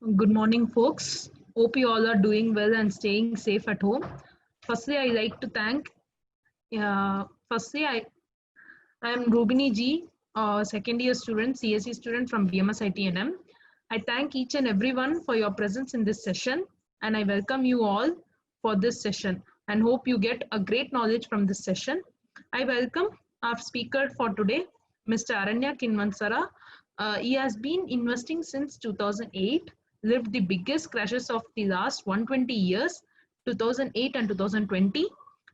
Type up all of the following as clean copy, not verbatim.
Good morning, folks. Hope you all are doing well and staying safe at home. Firstly, I like to thank. I am Rubini G, second year student, CSE student from BMS ITNM. I thank each and everyone for your presence in this session, and I welcome you all for this session and hope you get a great knowledge from this session. I welcome our speaker for today, Mr. Aranya Kinvansara. He has been investing since 2008, lived the biggest crashes of the last 120 years, 2008 and 2020.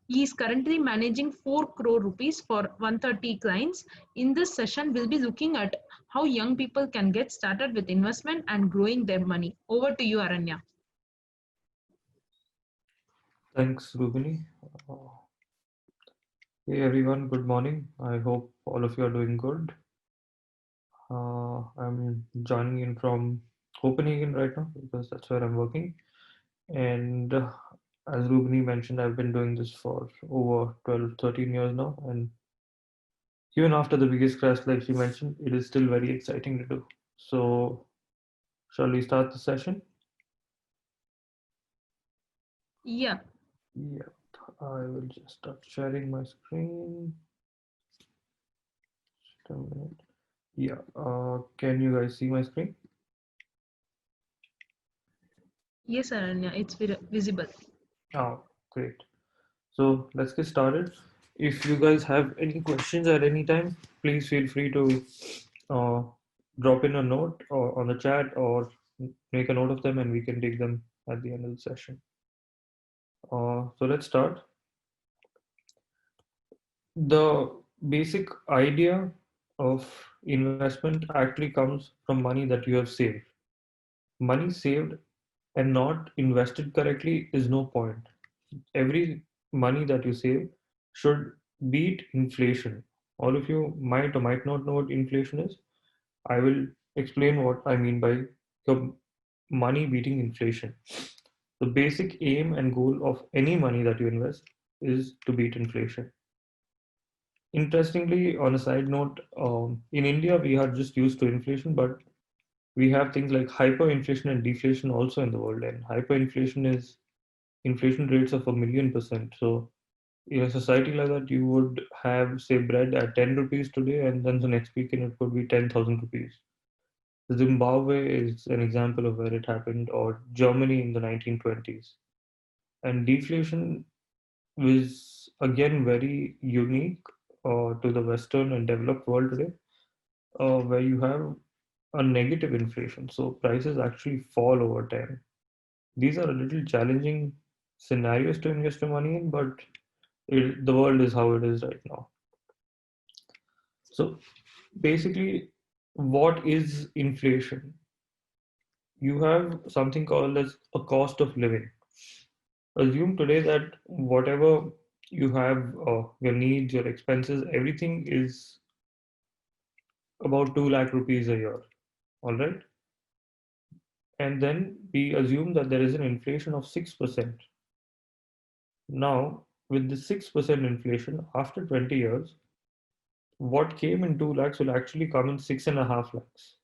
He is currently managing 4 crore rupees for 130 clients. In this session, we'll be looking at how young people can get started with investment and growing their money. Over to you, Aranya. Thanks, Rubini. Uh, Hey everyone, good morning. I hope all of you are doing good. I'm joining in from Copenhagen right now because that's where I'm working. And as Rubini mentioned, I've been doing this for over 12, 13 years now. And even after the biggest crash, like she mentioned, it is still very exciting to do. So, shall we start the session? Yeah. Yeah, I will just start sharing my screen. Just a minute. Yeah, can you guys see my screen? Yes, Aranya, it's visible. Oh, great. So let's get started. If you guys have any questions at any time, please feel free to uh, drop in a note or on the chat or make a note of them and we can take them at the end of the session. So let's start. The basic idea of investment actually comes from money that you have saved. Money saved and not invested correctly is no point. Every money that you save should beat inflation. All of you might or might not know what inflation is. I will explain what I mean by the money beating inflation. The basic aim and goal of any money that you invest is to beat inflation. Interestingly, on a side note, in India, we are just used to inflation, but we have things like hyperinflation and deflation also in the world. And hyperinflation is inflation rates of 1,000,000%. So in a society like that, you would have, say, bread at 10 rupees today, and then the next weekend it could be 10,000 rupees. Zimbabwe is an example of where it happened, or Germany in the 1920s. And deflation was again very unique to the Western and developed world today, where you have a negative inflation. So prices actually fall over time. These are a little challenging scenarios to invest your money in, but the world is how it is right now. So basically, what is inflation? You have something called as a cost of living. Assume today that whatever you have, your needs, your expenses, everything is about 2 lakh rupees a year. All right. And then we assume that there is an inflation of 6%. Now, with the 6% inflation after 20 years, what came in 2 lakhs will actually come in 6.5 lakhs.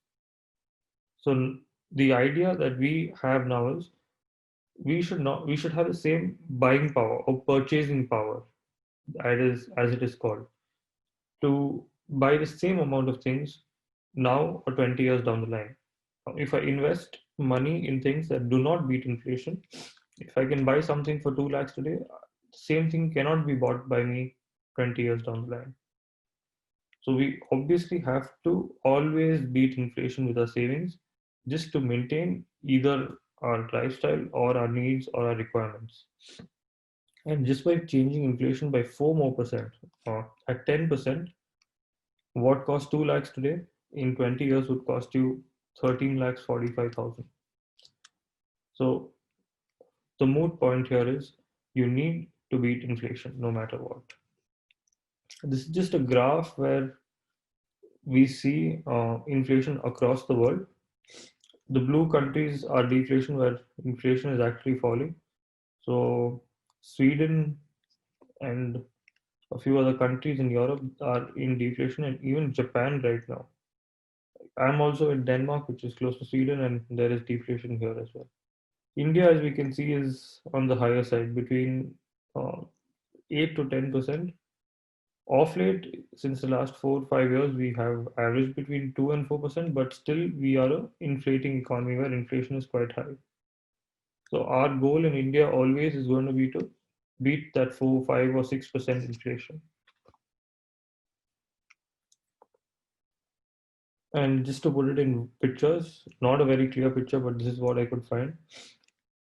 So the idea that we have now is we should have the same buying power or purchasing power as it is called to buy the same amount of things now or 20 years down the line. If I invest money in things that do not beat inflation, if I can buy something for 2 lakhs today, same thing cannot be bought by me 20 years down the line. So we obviously have to always beat inflation with our savings just to maintain either our lifestyle or our needs or our requirements. And just by changing inflation by 4 more percent or at 10%, what cost 2 lakhs today in 20 years would cost you 13 lakhs 45,000. So the moot point here is you need to beat inflation no matter what. This is just a graph where we see inflation across the world. The blue countries are deflation where inflation is actually falling. So Sweden and a few other countries in Europe are in deflation, and even Japan right now. I'm also in Denmark, which is close to Sweden, and there is deflation here as well. India, as we can see, is on the higher side, between 8 to 10%. Off late, since the last 4 5 years, we have averaged between 2 and 4%, but still we are a inflating economy where inflation is quite high. So our goal in India always is going to be to beat that 4, 5, or 6% inflation. And just to put it in pictures, not a very clear picture, but this is what I could find.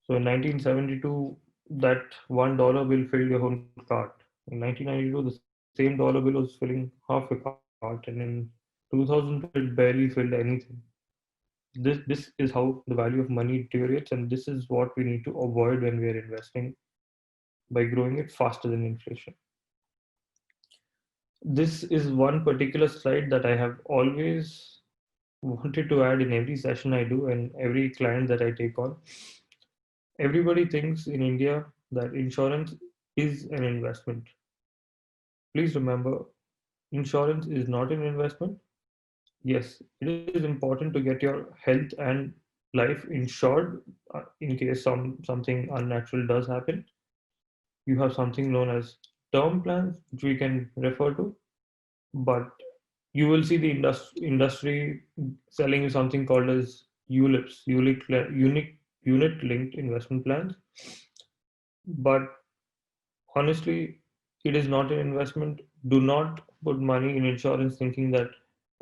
So in 1972, that $1 bill filled your whole cart. In 1992, the same dollar bill was filling half a cart, and in 2012, it barely filled anything. This is how the value of money deteriorates, and this is what we need to avoid when we are investing by growing it faster than inflation. This is one particular slide that I have always wanted to add in every session I do and every client that I take on. Everybody thinks in India that insurance is an investment. Please remember, insurance is not an investment. Yes, it is important to get your health and life insured in case something unnatural does happen. You have something known as term plans, which we can refer to, but you will see the industry selling you something called as ULIPs, unique unit linked investment plans. But honestly, it is not an investment. Do not put money in insurance thinking that,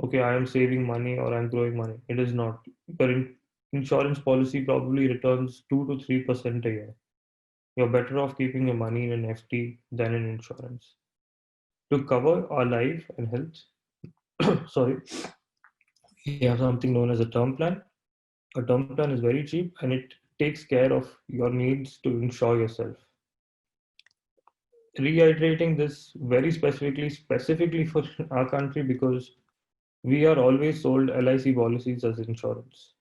okay, I am saving money or I'm growing money. It is not. Your insurance policy probably returns 2 to 3% a year. You're better off keeping your money in an FD than in insurance. To cover our life and health, sorry, we have something known as a term plan. A term plan is very cheap and it takes care of your needs to insure yourself. Reiterating this very specifically for our country, because we are always sold LIC policies as insurance.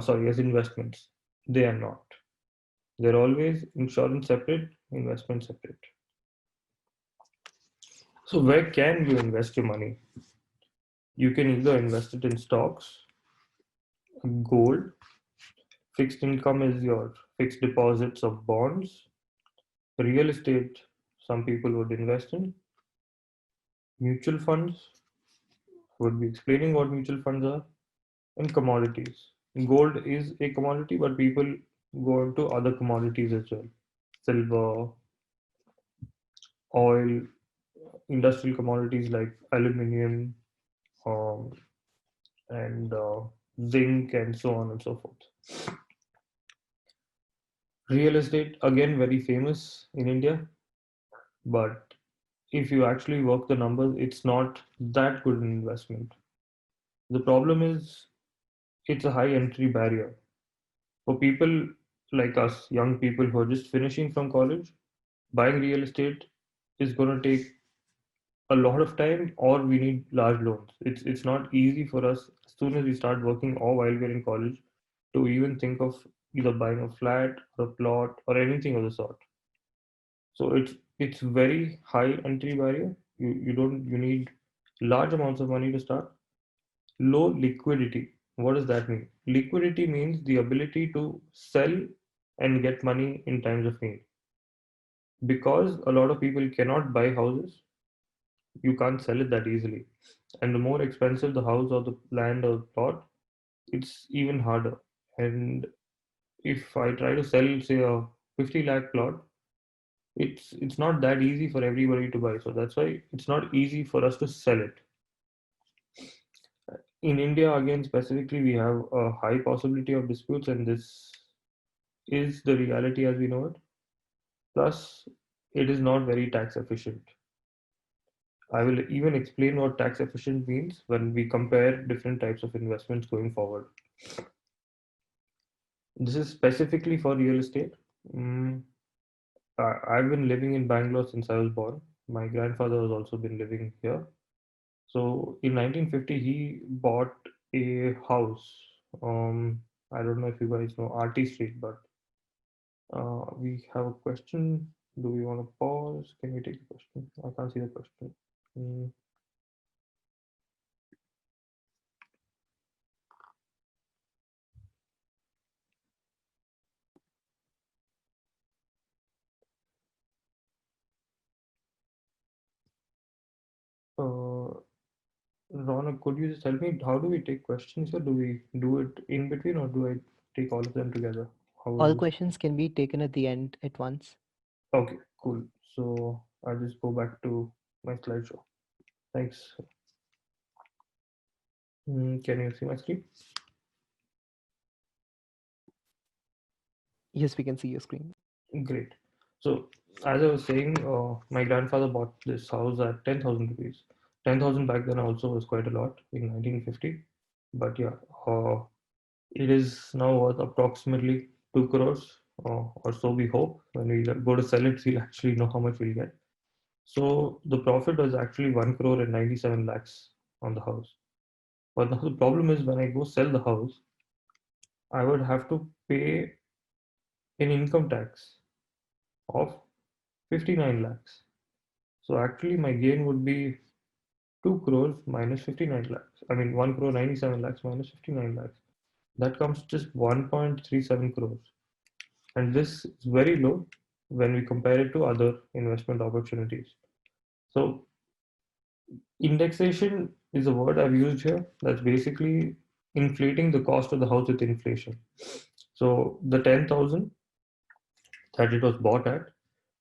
Sorry, as investments. They are not. They're always insurance separate, investment separate. So where can you invest your money? You can either invest it in stocks, gold, fixed income is your fixed deposits of bonds, real estate, some people would invest in, mutual funds, would be explaining what mutual funds are, and commodities. Gold is a commodity, but people go into other commodities as well. Silver, oil, industrial commodities like aluminum, um, and zinc, and so on and so forth. Real estate, again, very famous in India, but if you actually work the numbers, it's not that good an investment. The problem is it's a high entry barrier. For people like us, young people who are just finishing from college, buying real estate is going to take a lot of time, or we need large loans. It's not easy for us as soon as we start working or while we're in college to even think of either buying a flat or a plot or anything of the sort. So it's very high entry barrier. You need large amounts of money to start. Low liquidity. What does that mean? Liquidity means the ability to sell and get money in times of need. Because a lot of people cannot buy houses, you can't sell it that easily. And the more expensive the house or the land or plot, it's even harder. And if I try to sell, say, a 50 lakh plot, it's not that easy for everybody to buy. So that's why it's not easy for us to sell it. In India, again, specifically, we have a high possibility of disputes, and this is the reality as we know it. Plus, it is not very tax efficient. I will even explain what tax efficient means when we compare different types of investments going forward. This is specifically for real estate. Mm, I've been living in Bangalore since I was born. My grandfather has also been living here. So in 1950, he bought a house. I don't know if you guys know RT Street, but we have a question. Do we want to pause? Can we take the question? I can't see the question. Mm, Ronak, could you just help me? How do we take questions here? Do we do it in between or do I take all of them together? How is All this? questions can be taken at the end at once. Okay, cool. So I'll just go back to my slideshow. Thanks. Can you see my screen? Yes, we can see your screen. Great. So, as I was saying, my grandfather bought this house at 10,000 rupees. 10,000 back then also was quite a lot in 1950. But yeah, it is now worth approximately 2 crores or so we hope. When we go to sell it, we'll actually know how much we'll get. So, the profit was actually 1 crore and 97 lakhs on the house. But now the problem is when I go sell the house, I would have to pay an income tax of 59 lakhs. So actually, my gain would be 2 crores minus 59 lakhs. I mean, 1 crore 97 lakhs minus 59 lakhs. That comes just 1.37 crores. And this is very low when we compare it to other investment opportunities. So, indexation is a word I've used here that's basically inflating the cost of the house with inflation. So, the 10,000 that it was bought at,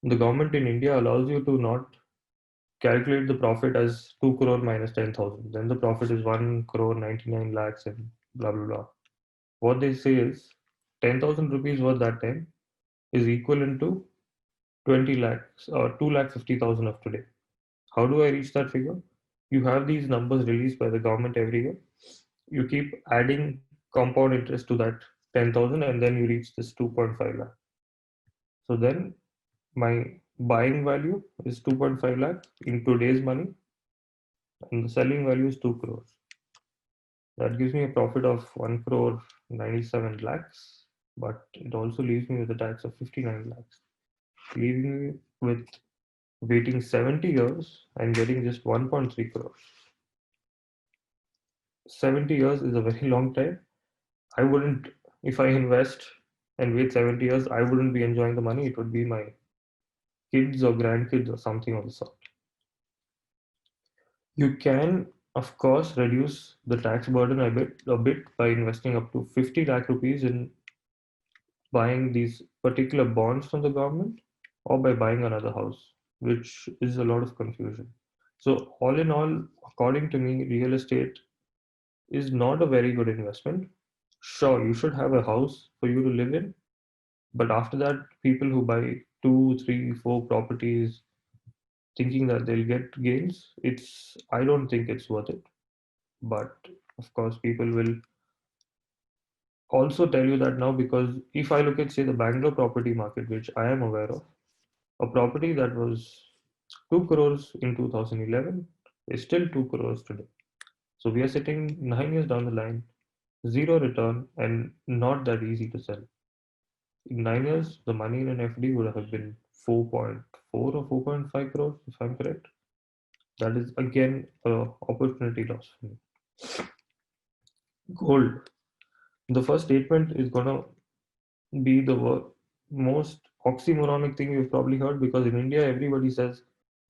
the government in India allows you to not calculate the profit as 2 crore minus 10,000. Then the profit is 1 crore 99 lakhs and blah blah blah. What they say is 10,000 rupees worth that time is equivalent to 20 lakhs or 2 lakh 50,000 of today. How do I reach that figure? You have these numbers released by the government every year. You keep adding compound interest to that 10,000 and then you reach this 2.5 lakh. So then my buying value is 2.5 lakh in today's money and the selling value is 2 crores. That gives me a profit of 1 crore 97 lakhs, but it also leaves me with a tax of 59 lakhs, leaving me with waiting 70 years and getting just 1.3 crores. 70 years is a very long time. I wouldn't, if I invest and wait 70 years, I wouldn't be enjoying the money. It would be my kids or grandkids or something of the sort. You can, of course, reduce the tax burden a bit by investing up to 50 lakh rupees in buying these particular bonds from the government or by buying another house, which is a lot of confusion. So, all in all, according to me, real estate is not a very good investment. Sure, you should have a house for you to live in, but after that, people who buy two, three, four properties thinking that they'll get gains, I don't think it's worth it. But of course, people will also tell you that now because if I look at, say, the Bangalore property market, which I am aware of, a property that was 2 crores in 2011 is still 2 crores today. So we are sitting 9 years down the line, zero return, and not that easy to sell. In 9 years, the money in an FD would have been 4.4 or 4.5 crores, if I'm correct. That is again a opportunity loss for me. Gold. The first statement is gonna be the most oxymoronic thing you've probably heard because in India everybody says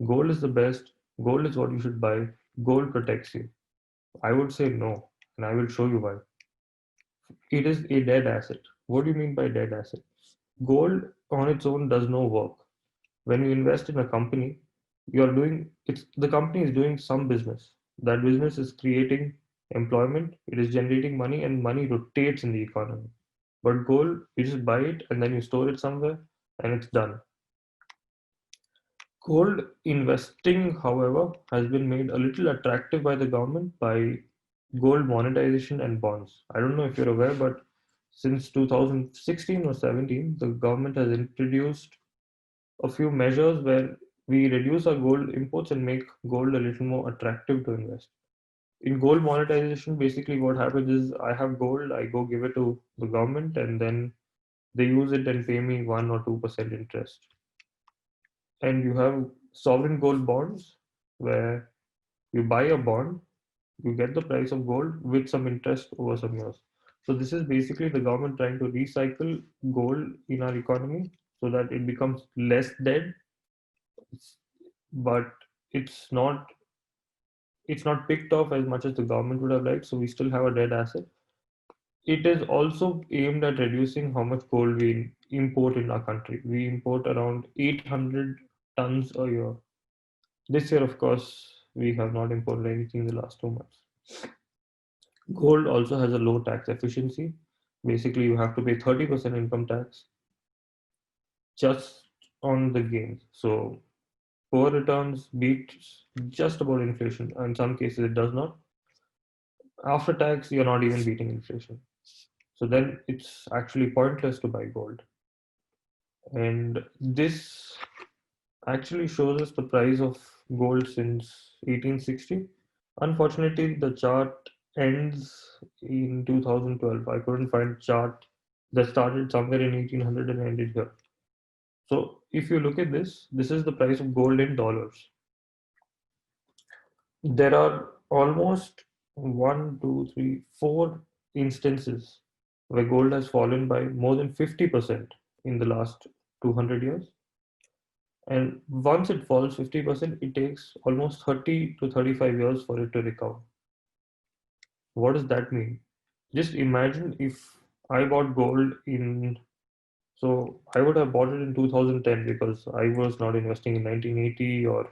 gold is the best, gold is what you should buy, gold protects you. I would say no, and I will show you why. It is a dead asset. What do you mean by dead asset? Gold on its own does no work. When you invest in a company, you're doing it's the company is doing some business. That business is creating employment, it is generating money, and money rotates in the economy. But gold, you just buy it and then you store it somewhere and it's done. Gold investing, however, has been made a little attractive by the government by gold monetization and bonds. I don't know if you're aware, but since 2016 or 17, the government has introduced a few measures where we reduce our gold imports and make gold a little more attractive to invest. In gold monetization, basically what happens is I have gold, I go give it to the government, and then they use it and pay me 1 or 2% interest. And you have sovereign gold bonds where you buy a bond, you get the price of gold with some interest over some years. So this is basically the government trying to recycle gold in our economy so that it becomes less dead, but it's not it's not picked off as much as the government would have liked, so we still have a dead asset. It is also aimed at reducing how much gold we import in our country. We import around 800 tons a year. This year, of course, we have not imported anything in the last 2 months. Gold also has a low tax efficiency. Basically, you have to pay 30% income tax just on the gains. So poor returns beats just about inflation. In some cases, it does not. After tax, you're not even beating inflation. So then it's actually pointless to buy gold. And this actually shows us the price of gold since 1860. Unfortunately, the chart ends in 2012. I couldn't find a chart that started somewhere in 1800 and ended here. So if you look at this, this is the price of gold in dollars. There are almost 4 instances where gold has fallen by more than 50% in the last 200 years. And once it falls 50%, it takes almost 30 to 35 years for it to recover. What does that mean? Just imagine if I bought gold in, so I would have bought it in 2010 because I was not investing in 1980 or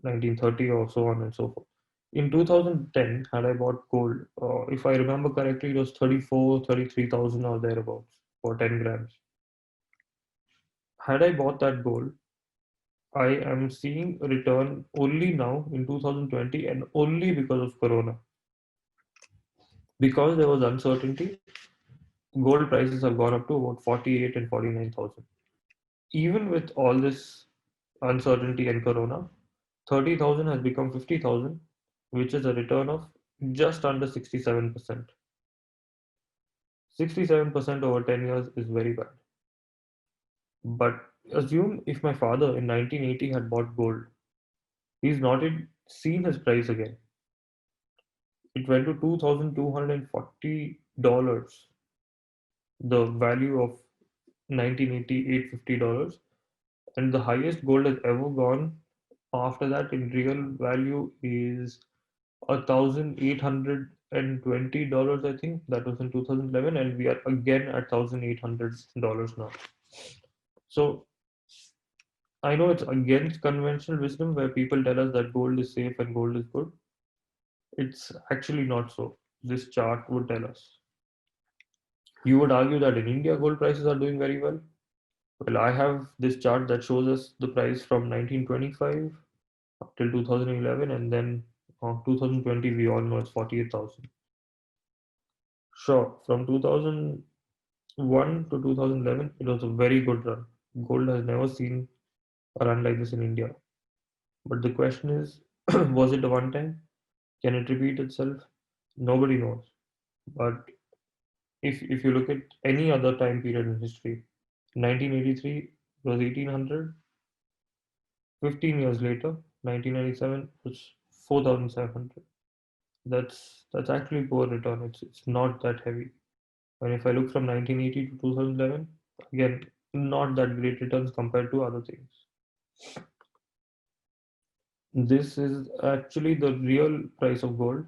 1930 or so on and so forth. In 2010, had I bought gold, if I remember correctly, it was 33,000 or thereabouts for 10 grams. Had I bought that gold, I am seeing a return only now in 2020 and only because of Corona. Because there was uncertainty, gold prices have gone up to about 48 and 49,000. Even with all this uncertainty and Corona, 30,000 has become 50,000, which is a return of just under 67%. 67% over 10 years is very bad. But assume if my father in 1980 had bought gold, he's not seen his price again. It went to $2,240, the value of 1980, $850, and the highest gold has ever gone after that in real value is $1,820, I think. That was in 2011, and we are again at $1,800 now. So I know it's against conventional wisdom where people tell us that gold is safe and gold is good. It's actually not so. This chart would tell us. You would argue that in India, gold prices are doing very well. Well, I have this chart that shows us the price from 1925 up till 2011, and then 2020, we all know it's 48,000. Sure, from 2001 to 2011, it was a very good run. Gold has never seen a run like this in India. But the question is, was it a one time? Can it repeat itself? Nobody knows. But if you look at any other time period in history, 1983 was 1800, 15 years later, 1997 was 4,700. That's actually poor return. It's not that heavy. And if I look from 1980 to 2011, again, not that great returns compared to other things. This is actually the real price of gold.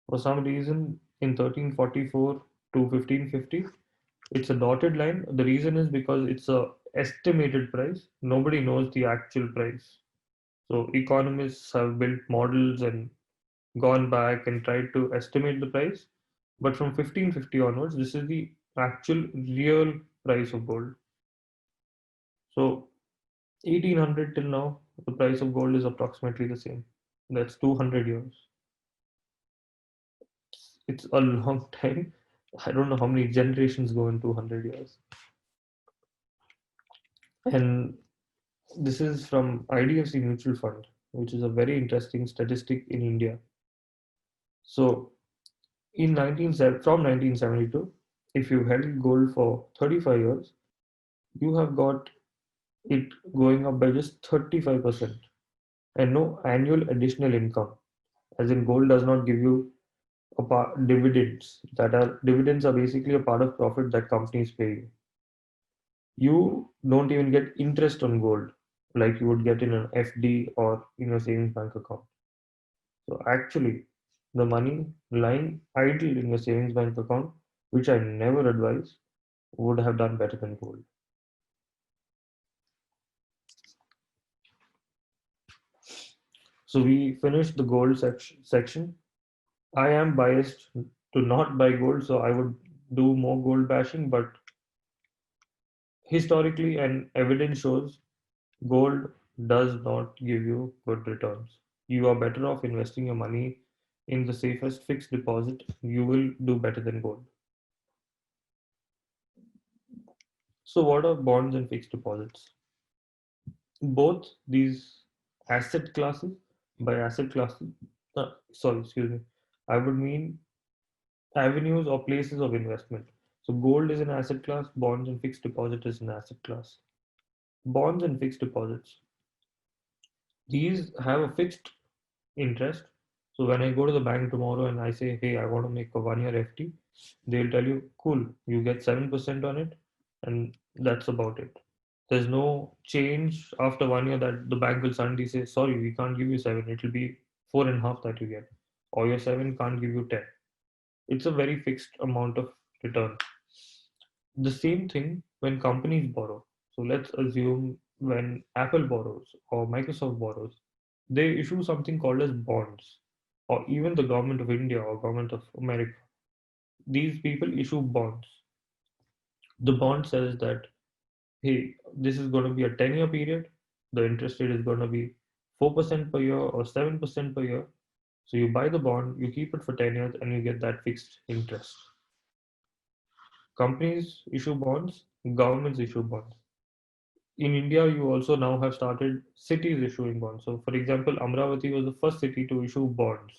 For some reason, in 1344 to 1550, it's a dotted line. The reason is because it's a estimated price. Nobody knows the actual price. So economists have built models and gone back and tried to estimate the price. But from 1550 onwards, this is the actual real price of gold. So 1800 till now, the price of gold is approximately the same. That's 200 years. It's a long time. I don't know how many generations go in 200 years. And this is from IDFC Mutual Fund, which is a very interesting statistic in India. So from 1972, if you held gold for 35 years, you have got it going up by just 35% and no annual additional income. As in, gold does not give you dividends. Dividends are basically a part of profit that companies pay you. You don't even get interest on gold like you would get in an FD or in your savings bank account. So actually, the money lying idle in your savings bank account, which I never advise, would have done better than gold. So we finished the gold section. I am biased to not buy gold, so I would do more gold bashing, but historically and evidence shows gold does not give you good returns. You are better off investing your money in the safest fixed deposit. You will do better than gold. So, what are bonds and fixed deposits? Both these asset classes, by asset classes, sorry, excuse me, I would mean avenues or places of investment. So, gold is an asset class, bonds and fixed deposit is an asset class. Bonds and fixed deposits, these have a fixed interest. So when I go to the bank tomorrow and I say, hey, I want to make a 1 year FD, they'll tell you, cool, you get 7% on it, and that's about it. There's no change after 1 year that the bank will suddenly say, sorry, we can't give you seven, it'll be 4.5 that you get, or your seven can't give you 10. It's a very fixed amount of return. The same thing when companies borrow. So let's assume when Apple borrows or Microsoft borrows, they issue something called as bonds, or even the government of India or government of America. These people issue bonds. The bond says that, hey, this is going to be a 10-year period. The interest rate is going to be 4% per year or 7% per year. So you buy the bond, you keep it for 10 years, and you get that fixed interest. Companies issue bonds, governments issue bonds. In India, you also now have started cities issuing bonds. So, for example, Amravati was the first city to issue bonds.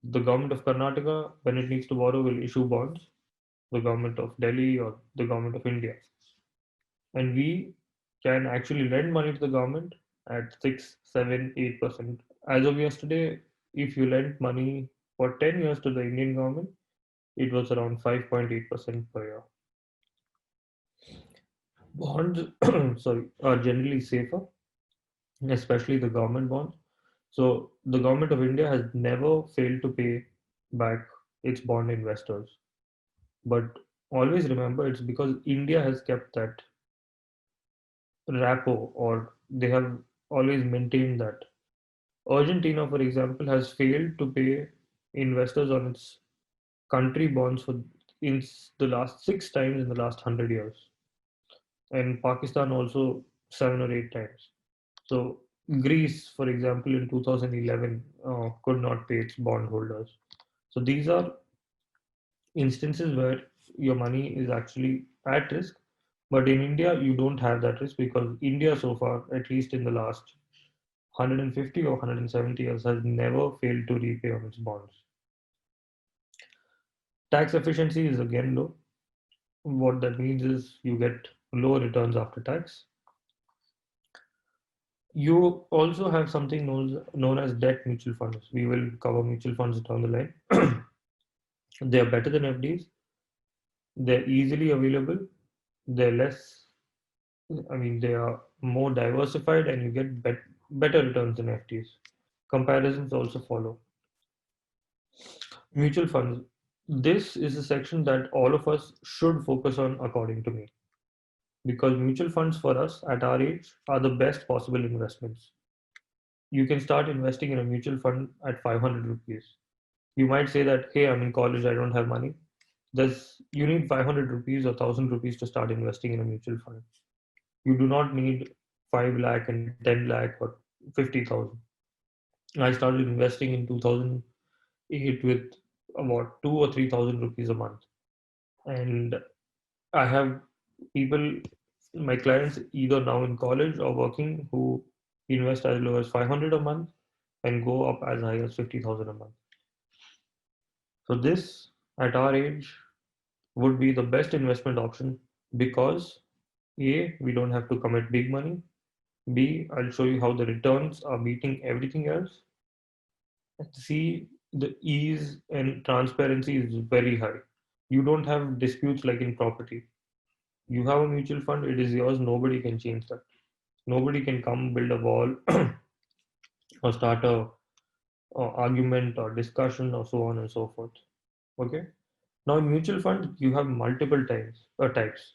The government of Karnataka, when it needs to borrow, will issue bonds. The government of Delhi or the government of India. And we can actually lend money to the government at 6, 7, 8%. As of yesterday, if you lent money for 10 years to the Indian government, it was around 5.8% per year. Bonds, sorry, are generally safer, especially the government bonds. So the government of India has never failed to pay back its bond investors. But always remember, it's because India has kept that repo, or they have always maintained that. Argentina, for example, has failed to pay investors on its country bonds for in the last 6 times in the last 100 years, and Pakistan also 7 or 8 times. So Greece, for example, in 2011 could not pay its bondholders. So these are instances where your money is actually at risk. But in India, you don't have that risk because India, so far, at least in the last 150 or 170 years, has never failed to repay on its bonds. Tax efficiency is again low. What that means is you get low returns after tax. You also have something known as debt mutual funds. We will cover mutual funds down the line. They are better than FDs. They're easily available. They're less, I mean, they are more diversified and you get better returns than FDs. Comparisons also follow. Mutual funds. This is a section that all of us should focus on, according to me, because mutual funds for us at our age are the best possible investments. You can start investing in a mutual fund at 500 rupees. You might say that, hey, I'm in college, I don't have money. You need 500 rupees or 1000 rupees to start investing in a mutual fund. You do not need 5 lakh and 10 lakh or 50,000. I started investing in 2008 with about 2 or 3,000 rupees a month. And I have people, my clients, either now in college or working, who invest as low as 500 a month and go up as high as 50,000 a month. So this, at our age, would be the best investment option because A, we don't have to commit big money. B, I'll show you how the returns are beating everything else. C, the ease and transparency is very high. You don't have disputes like in property. You have a mutual fund, it is yours, nobody can change that. Nobody can come build a wall or start a argument or discussion or so on and so forth. Okay. Now in mutual funds, you have multiple types.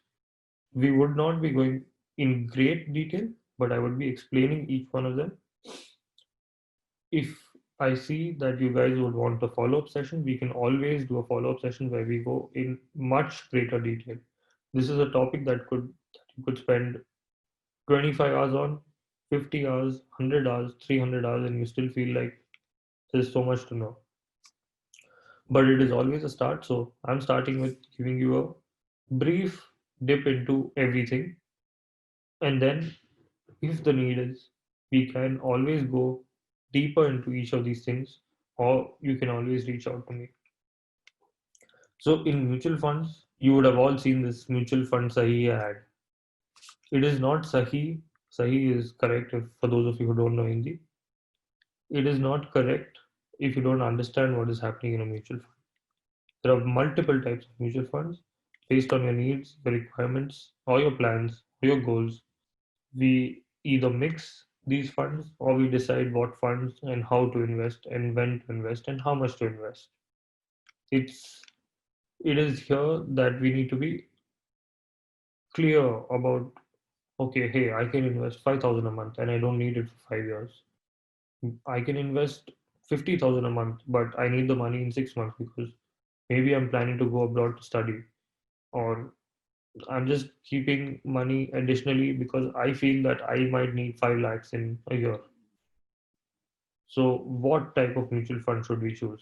We would not be going in great detail, but I would be explaining each one of them. If I see that you guys would want a follow-up session, we can always do a follow-up session where we go in much greater detail. This is a topic that you could spend 25 hours on, 50 hours, 100 hours, 300 hours, and you still feel like there's so much to know. But it is always a start. So I'm starting with giving you a brief dip into everything. And then, if the need is, we can always go deeper into each of these things, or you can always reach out to me. So, in mutual funds, you would have all seen this mutual fund Sahi ad. It is not Sahi. Sahi is correct for those of you who don't know Hindi. It is not correct if you don't understand what is happening in a mutual fund. There are multiple types of mutual funds based on your needs, your requirements, or your plans, or your goals. We either mix these funds or we decide what funds and how to invest and when to invest and how much to invest. It's it is here that we need to be clear about, okay, hey, I can invest 5,000 a month and I don't need it for 5 years. I can invest 50,000 a month, but I need the money in 6 months because maybe I'm planning to go abroad to study, or I'm just keeping money additionally because I feel that I might need 5 lakhs in a year. So, what type of mutual fund should we choose?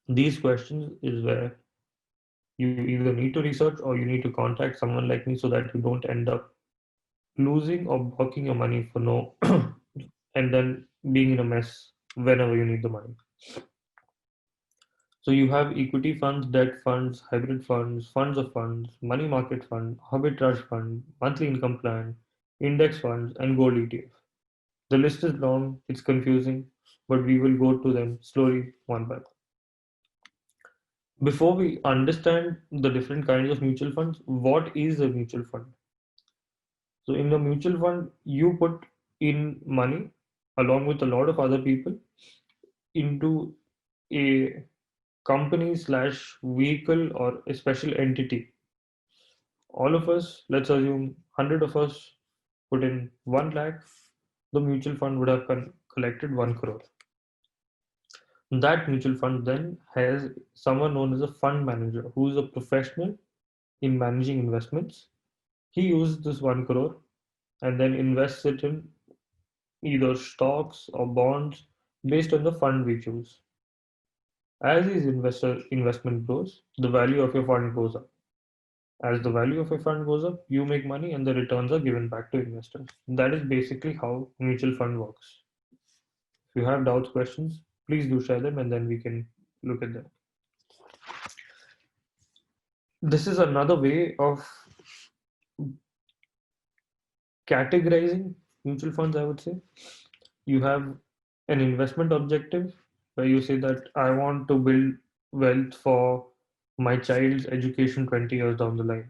These questions is where you either need to research or you need to contact someone like me so that you don't end up losing or blocking your money for no and then being in a mess whenever you need the money. So you have equity funds, debt funds, hybrid funds, funds of funds, money market fund, arbitrage fund, monthly income plan, index funds, and gold ETF. The list is long, it's confusing, but we will go to them slowly one by one. Before we understand the different kinds of mutual funds, what is a mutual fund? So, in a mutual fund, you put in money along with a lot of other people into a company slash vehicle or a special entity. All of us, let's assume 100 of us put in 1 lakh, the mutual fund would have collected 1 crore. That mutual fund then has someone known as a fund manager who is a professional in managing investments. He uses this 1 crore and then invests it in either stocks or bonds based on the fund we choose. As his investor investment grows, the value of your fund goes up. As the value of your fund goes up, you make money and the returns are given back to investors. That is basically how mutual fund works. If you have doubts, questions, please do share them and then we can look at them. This is another way of categorizing mutual funds, I would say. You have an investment objective where you say that I want to build wealth for my child's education 20 years down the line.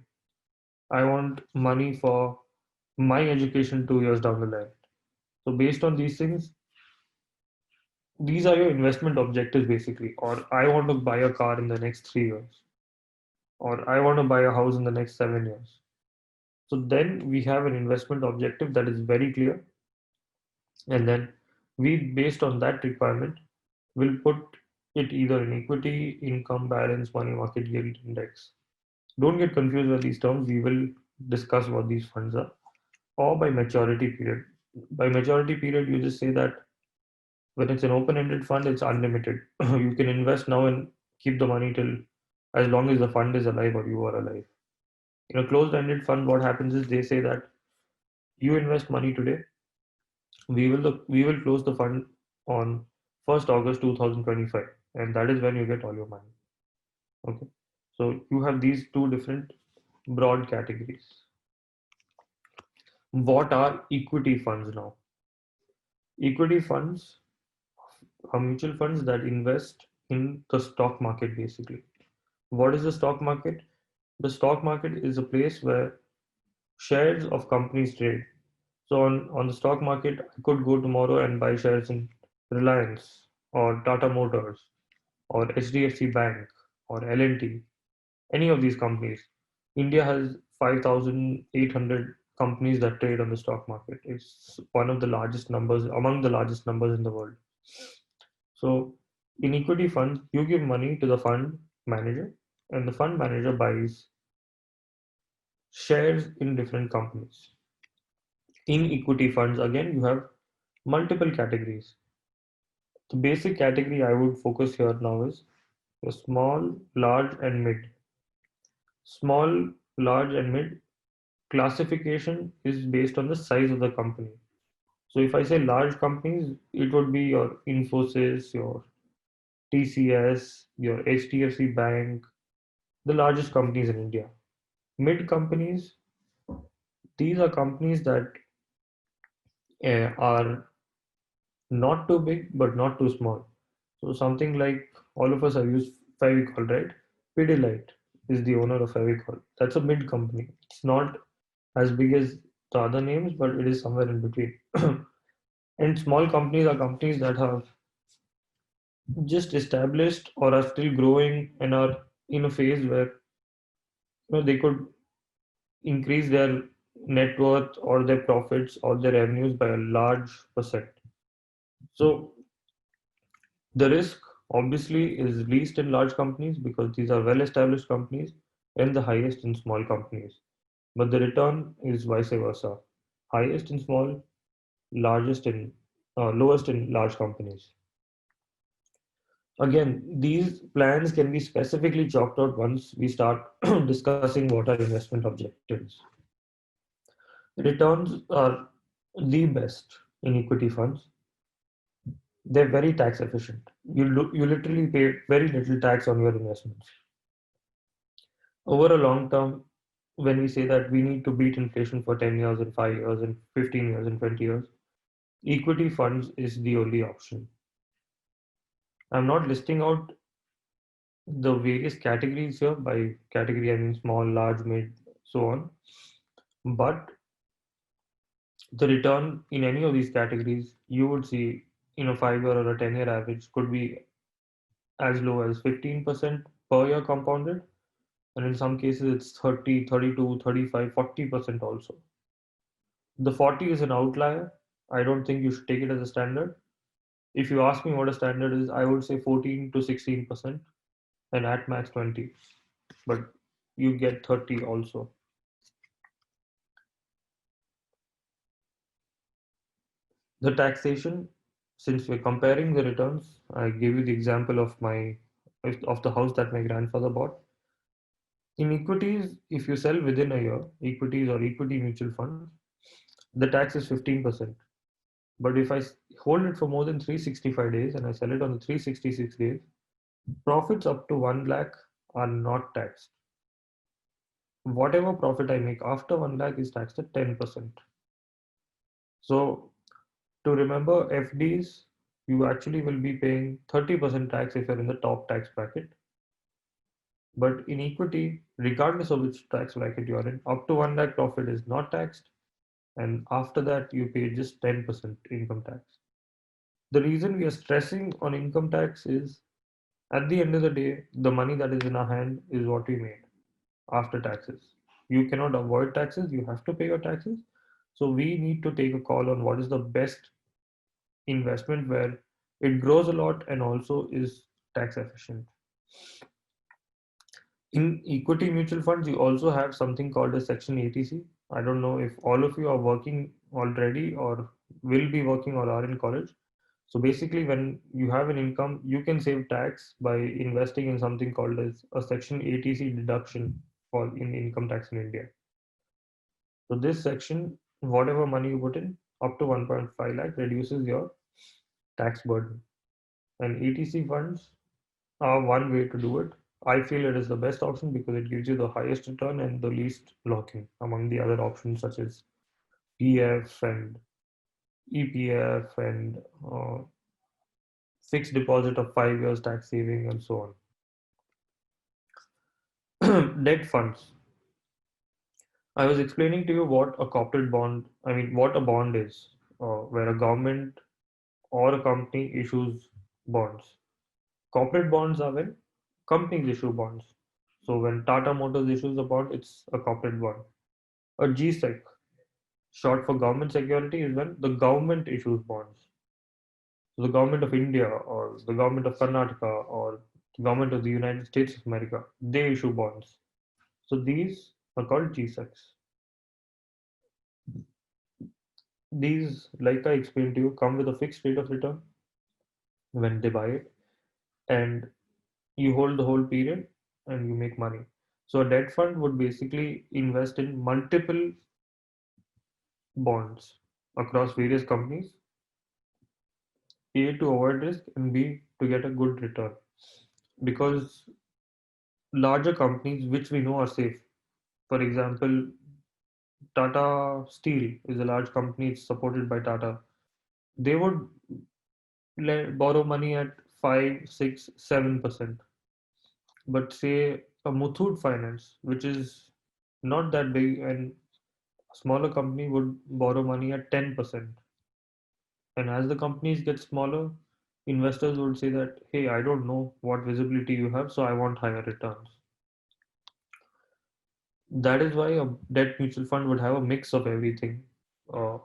I want money for my education 2 years down the line. So, based on these things, these are your investment objectives basically. Or I want to buy a car in the next 3 years, or I want to buy a house in the next 7 years. So, then we have an investment objective that is very clear. And then we, based on that requirement, will put it either in equity, income, balance, money market yield index. Don't get confused with these terms. We will discuss what these funds are. Or by maturity period. By maturity period, you just say that when it's an open-ended fund, it's unlimited. You can invest now and keep the money till as long as the fund is alive or you are alive. In a closed-ended fund, what happens is they say that you invest money today, we will close the fund on 1st August 2025, and that is when you get all your money. Okay, so you have these two different broad categories. What are equity funds now? Equity funds are mutual funds that invest in the stock market basically. What is the stock market? The stock market is a place where shares of companies trade. So on the stock market, I could go tomorrow and buy shares in Reliance, or Tata Motors or HDFC Bank or L&T, any of these companies. India has 5,800 companies that trade on the stock market. It's one of the largest numbers, among the largest numbers in the world. So in equity funds, you give money to the fund manager, and the fund manager buys shares in different companies. In equity funds, again, you have multiple categories. The basic category I would focus here now is the small, large, and mid. Small, large, and mid classification is based on the size of the company. So if I say large companies, it would be your Infosys, your TCS, your HDFC Bank, the largest companies in India. Mid companies, these are companies that are not too big but not too small. So something like all of us have used Fevicol, right? Pidilite is the owner of Fevicol. That's a mid company. It's not as big as the other names, but it is somewhere in between. And small companies are companies that have just established or are still growing and are in a phase where they could increase their net worth or their profits or their revenues by a large percent. So the risk obviously is least in large companies because these are well established companies and the highest in small companies. But the return is vice versa. Highest in small, largest in lowest in large companies. Again, these plans can be specifically chalked out once we start discussing what are investment objectives. Returns are the best in equity funds. They're very tax efficient. You literally pay very little tax on your investments. Over a long term, when we say that we need to beat inflation for 10 years and 5 years and 15 years and 20 years, equity funds is the only option. I'm not listing out the various categories here. By category, I mean small, large, mid, so on. But the return in any of these categories, you would see in a 5 year or a 10-year average could be as low as 15% per year compounded. And in some cases, it's 30, 32, 35, 40% also. The 40 is an outlier. I don't think you should take it as a standard. If you ask me what a standard is, I would say 14 to 16% and at max 20. But you get 30 also. The taxation, since we're comparing the returns, I gave you the example of the house that my grandfather bought. In equities, if you sell within a year, equities or equity mutual funds, the tax is 15%. But if I hold it for more than 365 days and I sell it on the 366 days, profits up to 1 lakh are not taxed. Whatever profit I make after 1 lakh is taxed at 10%. So to remember FDs, you actually will be paying 30% tax if you're in the top tax bracket. But in equity, regardless of which tax bracket you are in, up to 1 lakh profit is not taxed. And after that, you pay just 10% income tax. The reason we are stressing on income tax is at the end of the day, the money that is in our hand is what we made after taxes. You cannot avoid taxes, you have to pay your taxes. So we need to take a call on what is the best investment where it grows a lot and also is tax efficient. In equity mutual funds, you also have something called a Section 80C. I don't know if all of you are working already or will be working or are in college. So basically, when you have an income, you can save tax by investing in something called as a Section 80C deduction for in income tax in India. So this section, whatever money you put in, up to 1.5 lakh reduces your tax burden. And ETC funds are one way to do it. I feel it is the best option because it gives you the highest return and the least lock-in among the other options such as PF and EPF and fixed deposit of 5 years tax saving and so on. Debt funds. I was explaining to you what a corporate bond, what a bond is, where a government or a company issues bonds. Corporate bonds are when companies issue bonds. So when Tata Motors issues a bond, it's a corporate bond. A GSEC, short for government security, is when the government issues bonds. So the government of India or the government of Karnataka or the government of the United States of America, they issue bonds. So these are called GSECs. These, like I explained to you, come with a fixed rate of return when they buy it, and you hold the whole period and you make money. So a debt fund would basically invest in multiple bonds across various companies, A to avoid risk and B to get a good return. Because larger companies which we know are safe, for example, Tata Steel is a large company, it's supported by Tata. They would borrow money at 5, 6, 7%. But say a Muthoot Finance, which is not that big, and a smaller company would borrow money at 10%. And as the companies get smaller, investors would say that, hey, I don't know what visibility you have, so I want higher returns. That is why a debt mutual fund would have a mix of everything.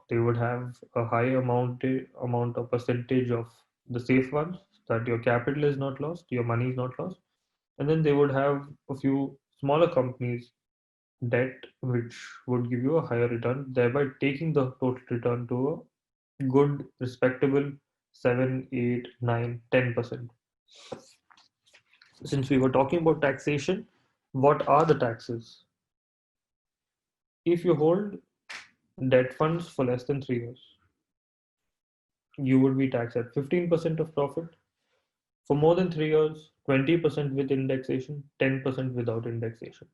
They would have a high amount of percentage of the safe ones, that your capital is not lost, your money is not lost, and then they would have a few smaller companies debt which would give you a higher return, thereby taking the total return to a good, respectable 7, 8, 9, 10%. Since we were talking about taxation, what are the taxes? If you hold debt funds for less than 3 years, you would be taxed at 15% of profit. For more than 3 years, 20% with indexation, 10% without indexation.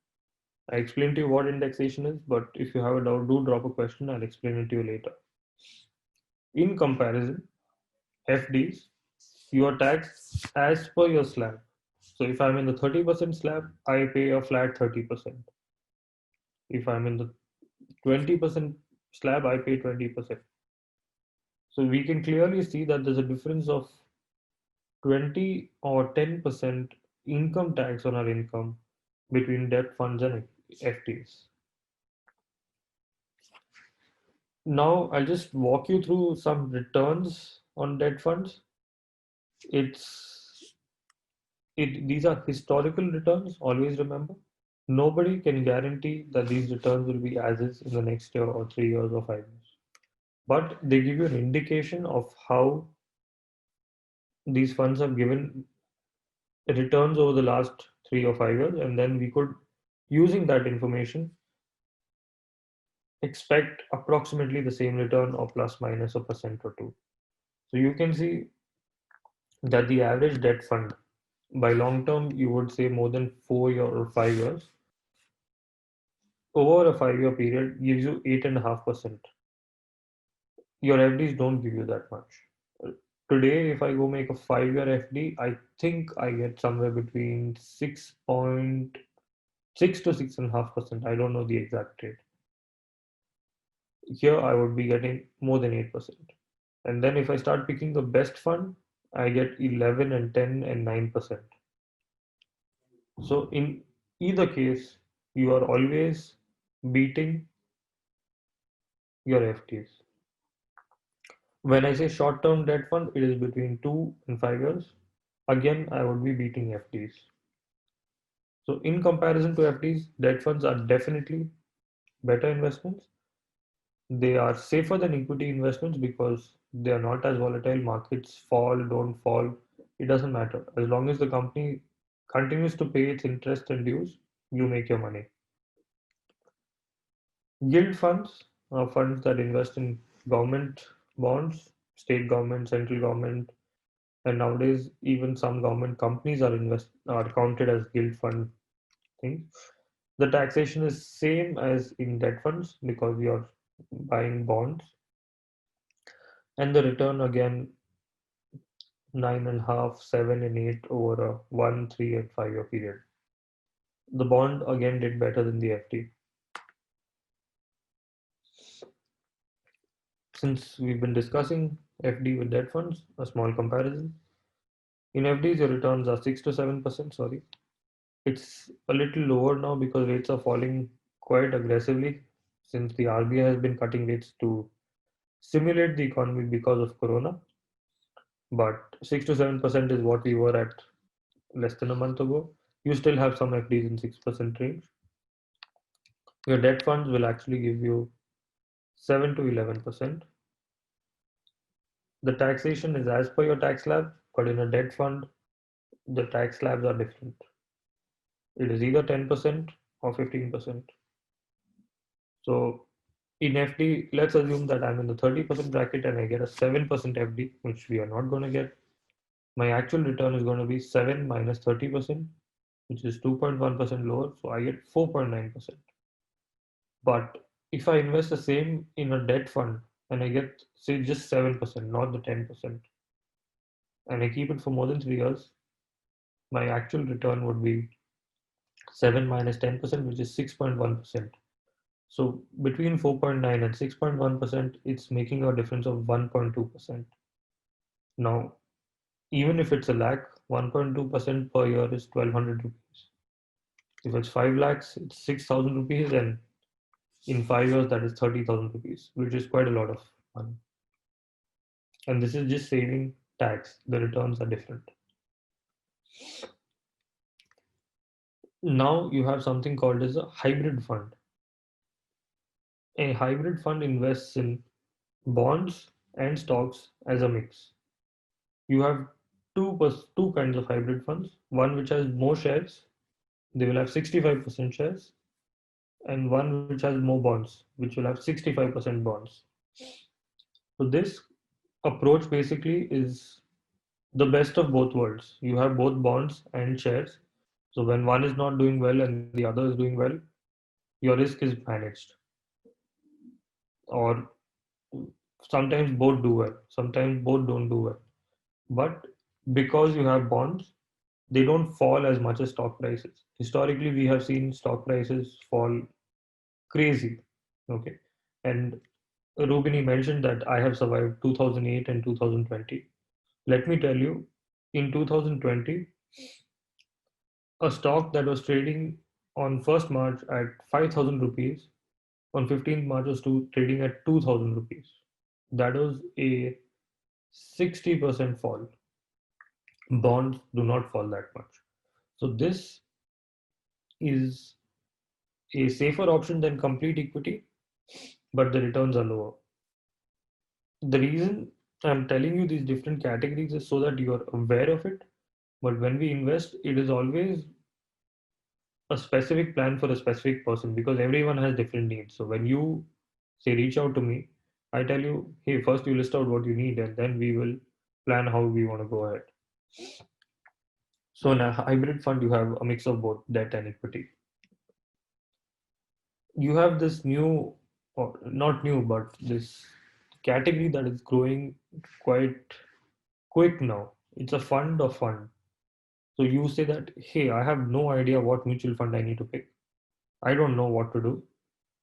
I explained to you what indexation is, but if you have a doubt, do drop a question. I'll explain it to you later. In comparison, FDs, you are taxed as per your slab. So if I'm in the 30% slab, I pay a flat 30%. If I'm in the 20% slab, I pay 20%. So we can clearly see that there's a difference of 20 or 10% income tax on our income between debt funds and FDs. Now I'll just walk you through some returns on debt funds. It's these are historical returns, always remember. Nobody can guarantee that these returns will be as is in the next year or 3 years or 5 years. But they give you an indication of how these funds have given returns over the last 3 or 5 years, and then we could, using that information, expect approximately the same return or plus minus a percent or two. So you can see that the average debt fund by long term, you would say more than 4 year or 5 years, over a 5 year period gives you 8.5%. Your FDs don't give you that much. Today, if I go make a 5 year FD, I think I get somewhere between 6.6 to 6.5%. I don't know the exact rate. Here, I would be getting more than 8%. And then if I start picking the best fund, I get 11 and 10 and 9%. So in either case, you are always beating your FDs. When I say short-term debt fund, it is between 2 and 5 years. Again, I would be beating FDs. So in comparison to FDs, debt funds are definitely better investments. They are safer than equity investments because they are not as volatile. Markets fall, don't fall. It doesn't matter. As long as the company continues to pay its interest and dues, you make your money. Yield funds are funds that invest in government bonds, state government, central government, and nowadays even some government companies are counted as yield fund things. The taxation is same as in debt funds because you're buying bonds, and the return again 9.5, 7, and 8 over a 1, 3, and 5 year period. The bond again did better than the FD. Since we've been discussing FD with debt funds, a small comparison. In FDs, your returns are 6 to 7%. Sorry, it's a little lower now because rates are falling quite aggressively since the RBI has been cutting rates to stimulate the economy because of Corona. But 6 to 7% is what we were at less than a month ago. You still have some FDs in 6% range. Your debt funds will actually give you 7 to 11%. The taxation is as per your tax slab, but in a debt fund, the tax slabs are different. It is either 10% or 15%. So in FD, let's assume that I'm in the 30% bracket and I get a 7% FD, which we are not going to get. My actual return is going to be 7 minus 30%, which is 2.1% lower. So I get 4.9%. But if I invest the same in a debt fund and I get, say, just 7%, not the 10%, and I keep it for more than 3 years, my actual return would be 7 minus 10%, which is 6.1%. So between 4.9 and 6.1%, it's making a difference of 1.2%. Now, even if it's a lakh, 1.2% per year is 1200 rupees. If it's 5 lakhs, it's 6,000 rupees, and in 5 years, that is 30,000 rupees, which is quite a lot of money. And this is just saving tax. The returns are different. Now you have something called as a hybrid fund. A hybrid fund invests in bonds and stocks as a mix. You have two kinds of hybrid funds. One which has more shares, they will have 65% shares, and one which has more bonds, which will have 65% bonds. So this approach basically is the best of both worlds. You have both bonds and shares. So when one is not doing well and the other is doing well, your risk is managed. Or sometimes both do well, sometimes both don't do well. But because you have bonds, they don't fall as much as stock prices. Historically, we have seen stock prices fall crazy. Okay. And Rubini mentioned that I have survived 2008 and 2020. Let me tell you, in 2020, a stock that was trading on 1st March at 5,000 rupees on 15th March was trading at 2,000 rupees. That was a 60% fall. Bonds do not fall that much. So this is a safer option than complete equity, but the returns are lower. The reason I'm telling you these different categories is so that you're aware of it. But when we invest, it is always a specific plan for a specific person because everyone has different needs. So when you say reach out to me, I tell you, hey, first you list out what you need and then we will plan how we want to go ahead. So in a hybrid fund, you have a mix of both debt and equity. You have this new, or not new, but this category that is growing quite quick now. It's a fund of fund. So you say that, hey, I have no idea what mutual fund I need to pick. I don't know what to do.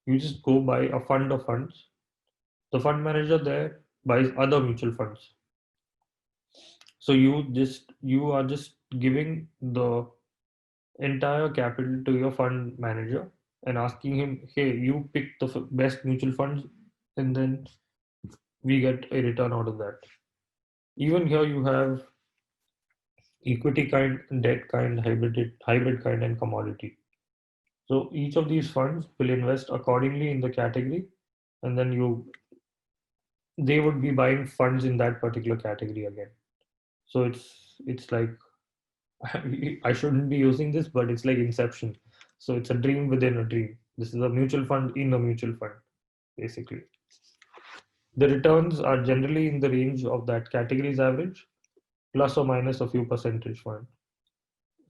You just go buy a fund of funds. The fund manager there buys other mutual funds. So you are just giving the entire capital to your fund manager and asking him, hey, you pick the best mutual funds, and then we get a return out of that. Even here you have equity kind, debt kind, hybrid kind, and commodity. So each of these funds will invest accordingly in the category, and then they would be buying funds in that particular category again. So it's like I shouldn't be using this, but it's like Inception. So it's a dream within a dream. This is a mutual fund in a mutual fund, basically. The returns are generally in the range of that category's average, plus or minus a few percentage point.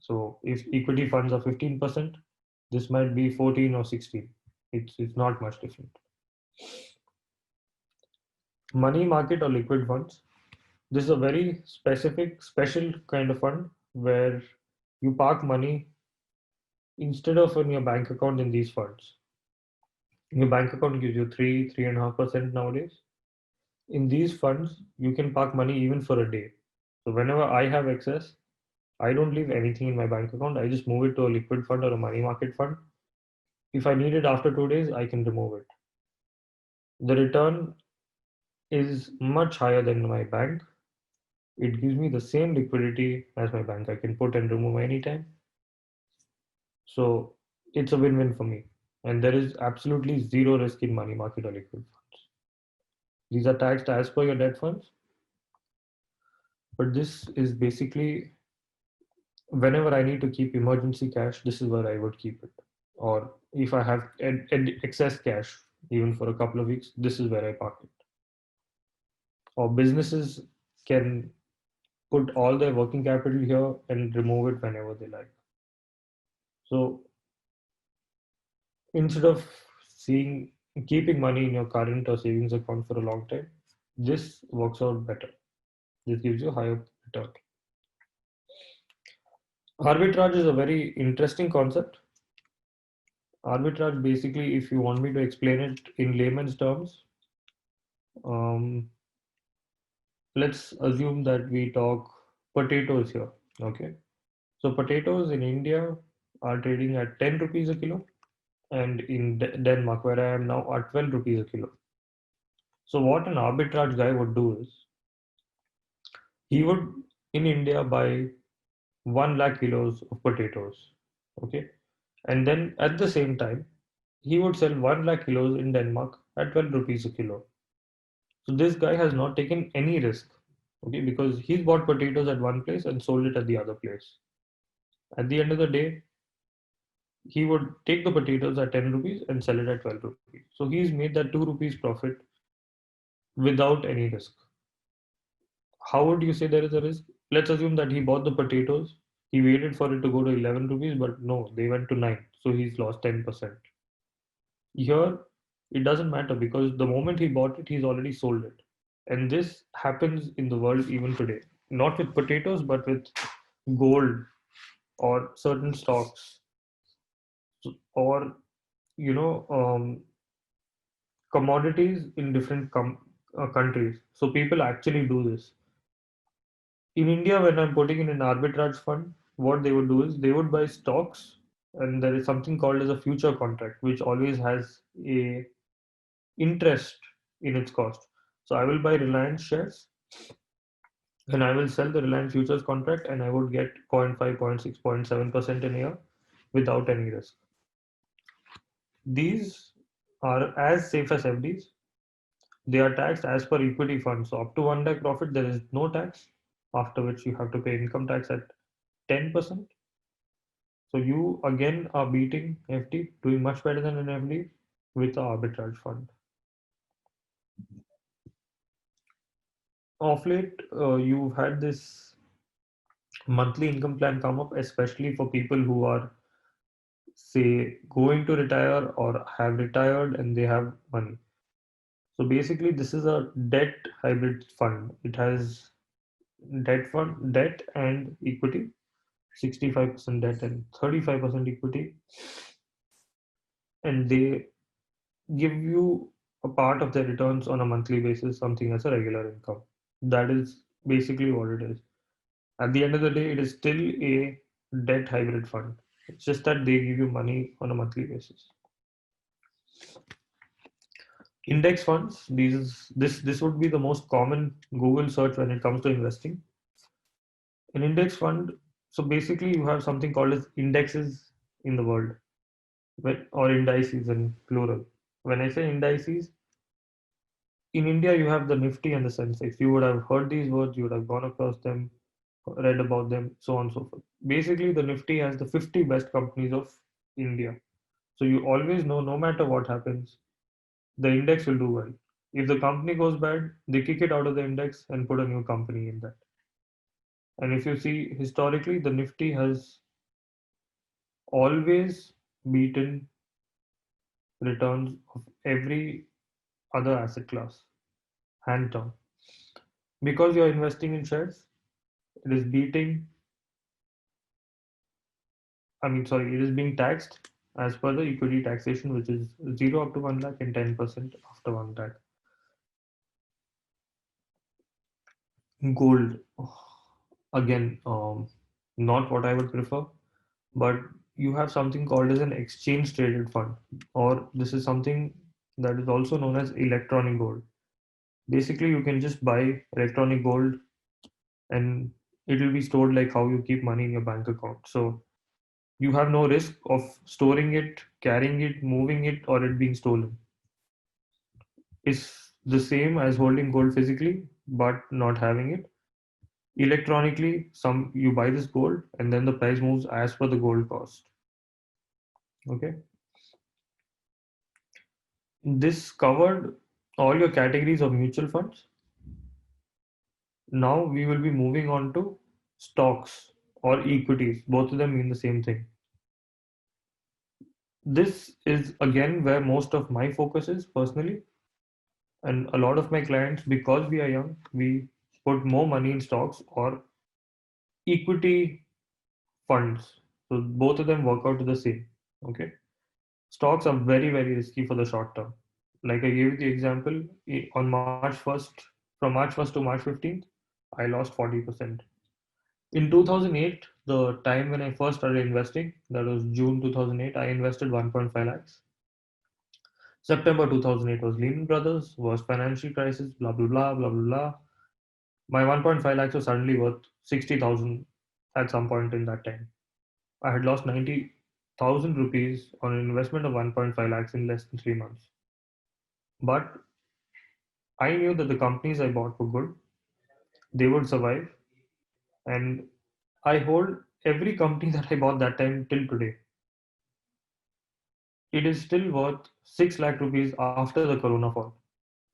So if equity funds are 15%, this might be 14 or 16. It's not much different. Money market or liquid funds. This is a very specific, special kind of fund where you park money instead of in your bank account in these funds. Your bank account gives you 3.5% nowadays. In these funds, you can park money even for a day. So whenever I have excess, I don't leave anything in my bank account. I just move it to a liquid fund or a money market fund. If I need it after 2 days, I can remove it. The return is much higher than my bank. It gives me the same liquidity as my bank. I can put and remove anytime. So it's a win-win for me. And there is absolutely zero risk in money market or liquid funds. These are taxed as per your debt funds. But this is basically whenever I need to keep emergency cash, this is where I would keep it. Or if I have excess cash, even for a couple of weeks, this is where I park it. Or businesses can put all their working capital here and remove it whenever they like. So instead of keeping money in your current or savings account for a long time, this works out better. This gives you higher return. Arbitrage is a very interesting concept. Arbitrage, basically, if you want me to explain it in layman's terms, um, let's assume that we talk potatoes here. Okay. So potatoes in India are trading at 10 rupees a kilo, and in Denmark, where I am now, are 12 rupees a kilo. So what an arbitrage guy would do is he would in India buy 1 lakh kilos of potatoes. Okay. And then at the same time, he would sell 1 lakh kilos in Denmark at 12 rupees a kilo. So this guy has not taken any risk, okay, because he's bought potatoes at one place and sold it at the other place. At the end of the day, he would take the potatoes at 10 rupees and sell it at 12 rupees. So he's made that 2 rupees profit without any risk. How would you say there is a risk? Let's assume that he bought the potatoes, he waited for it to go to 11 rupees, but no, they went to 9. So he's lost 10%. Here, it doesn't matter because the moment he bought it, he's already sold it. And this happens in the world even today, not with potatoes, but with gold or certain stocks or, you know, commodities in different countries. So people actually do this. In India, when I'm putting in an arbitrage fund, what they would do is they would buy stocks, and there is something called as a future contract, which always has a interest in its cost. So I will buy Reliance shares and I will sell the Reliance futures contract and I would get 0.5, 0.6, 0.7% in a year without any risk. These are as safe as FDs. They are taxed as per equity funds. So up to 1 lakh profit, there is no tax, after which you have to pay income tax at 10%. So you again are beating FD, doing much better than an FD with the arbitrage fund. Of late, you've had this monthly income plan come up, especially for people who are, say, going to retire or have retired and they have money. So basically, this is a debt hybrid fund. It has debt and equity, 65% debt and 35% equity, and they give you a part of their returns on a monthly basis, something as a regular income. That is basically what it is. At the end of the day, it is still a debt hybrid fund. It's just that they give you money on a monthly basis. Index funds, this would be the most common Google search when it comes to investing. An index fund, so basically you have something called as indexes in the world, or indices in plural. When I say indices, in India you have the Nifty and the Sensex. You would have heard these words, you would have gone across them, read about them, so on and so forth. Basically, the Nifty has the 50 best companies of India. So you always know, no matter what happens, the index will do well. If the company goes bad, they kick it out of the index and put a new company in that. And if you see historically, the Nifty has always beaten returns of every other asset class, hand down. Because you're investing in shares, it is it is being taxed as per the equity taxation, which is 0 up to 1 lakh and 10% after 1 lakh. Gold. Again, not what I would prefer, but you have something called as an exchange traded fund, or this is something that is also known as electronic gold. Basically, you can just buy electronic gold and it will be stored like how you keep money in your bank account. So you have no risk of storing it, carrying it, moving it, or it being stolen. It's the same as holding gold physically, but not having it. Electronically, some you buy this gold and then the price moves as per the gold cost. Okay. This covered all your categories of mutual funds. Now we will be moving on to stocks or equities. Both of them mean the same thing. This is again where most of my focus is personally, and a lot of my clients, because we are young, we put more money in stocks or equity funds. So both of them work out to the same. Okay. Stocks are very, very risky for the short term. Like I gave you the example, on March 1st, from March 1st to March 15th, I lost 40%. In 2008, the time when I first started investing, that was June 2008, I invested 1.5 lakhs. September 2008 was Lehman Brothers, worst financial crisis, blah, blah, blah, blah, blah, blah. My 1.5 lakhs was suddenly worth 60,000 at some point in that time. I had lost 90,000 rupees on an investment of 1.5 lakhs in less than 3 months. But I knew that the companies I bought were good, they would survive, and I hold every company that I bought that time till today. It is still worth 6 lakh rupees after the corona fall,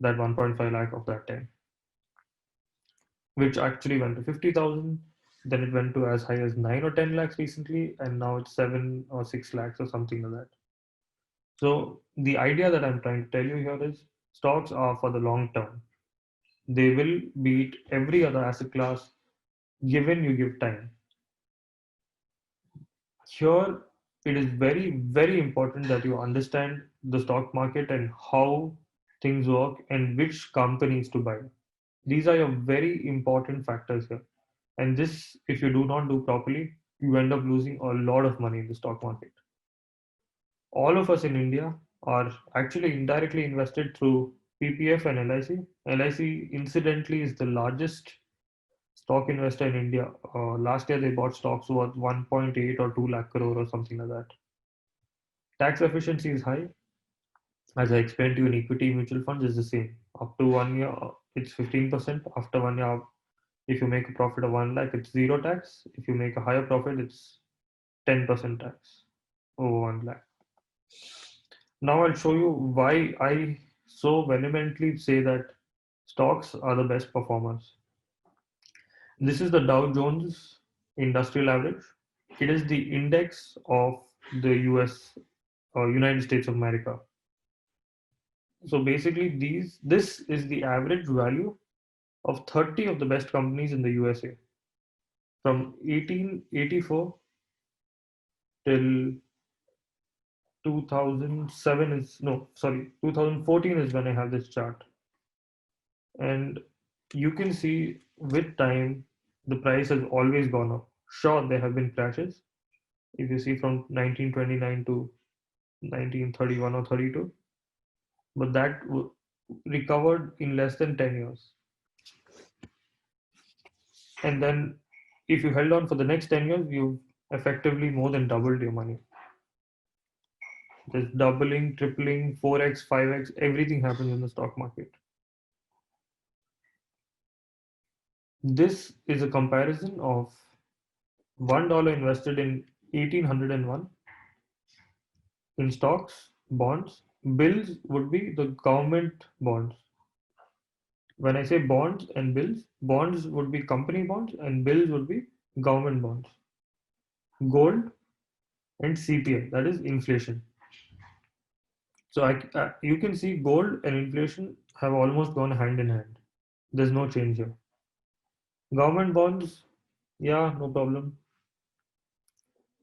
that 1.5 lakh of that time, which actually went to 50,000. Then it went to as high as 9 or 10 lakhs recently, and now it's 7 or 6 lakhs or something like that. So the idea that I'm trying to tell you here is stocks are for the long term. They will beat every other asset class given you give time. Here, it is very, very important that you understand the stock market and how things work and which companies to buy. These are your very important factors here. And this, if you do not do properly, you end up losing a lot of money in the stock market. All of us in India are actually indirectly invested through PPF and LIC. LIC, incidentally, is the largest stock investor in India. Last year, they bought stocks worth 1.8 or 2 lakh crore or something like that. Tax efficiency is high. As I explained to you, in equity mutual funds is the same. Up to 1 year, it's 15%. After 1 year, if you make a profit of 1 lakh, it's zero tax. If you make a higher profit, it's 10% tax over 1 lakh. Now I'll show you why I so vehemently say that stocks are the best performers. This is the Dow Jones Industrial Average. It is the index of the US, United States of America. So basically, this is the average value of 30 of the best companies in the USA from 1884 till 2007 is no, sorry, 2014 is when I have this chart. And you can see with time, the price has always gone up. Sure, there have been crashes. If you see from 1929 to 1931 or 32, but that recovered in less than 10 years. And then if you held on for the next 10 years, you've effectively more than doubled your money. There's doubling, tripling, 4x, 5x, everything happens in the stock market. This is a comparison of $1 invested in 1801 in stocks, bonds. Bills would be the government bonds. When I say bonds and bills, bonds would be company bonds and bills would be government bonds. Gold and CPI, that is inflation. So you can see gold and inflation have almost gone hand in hand. There's no change here. Government bonds, yeah, no problem.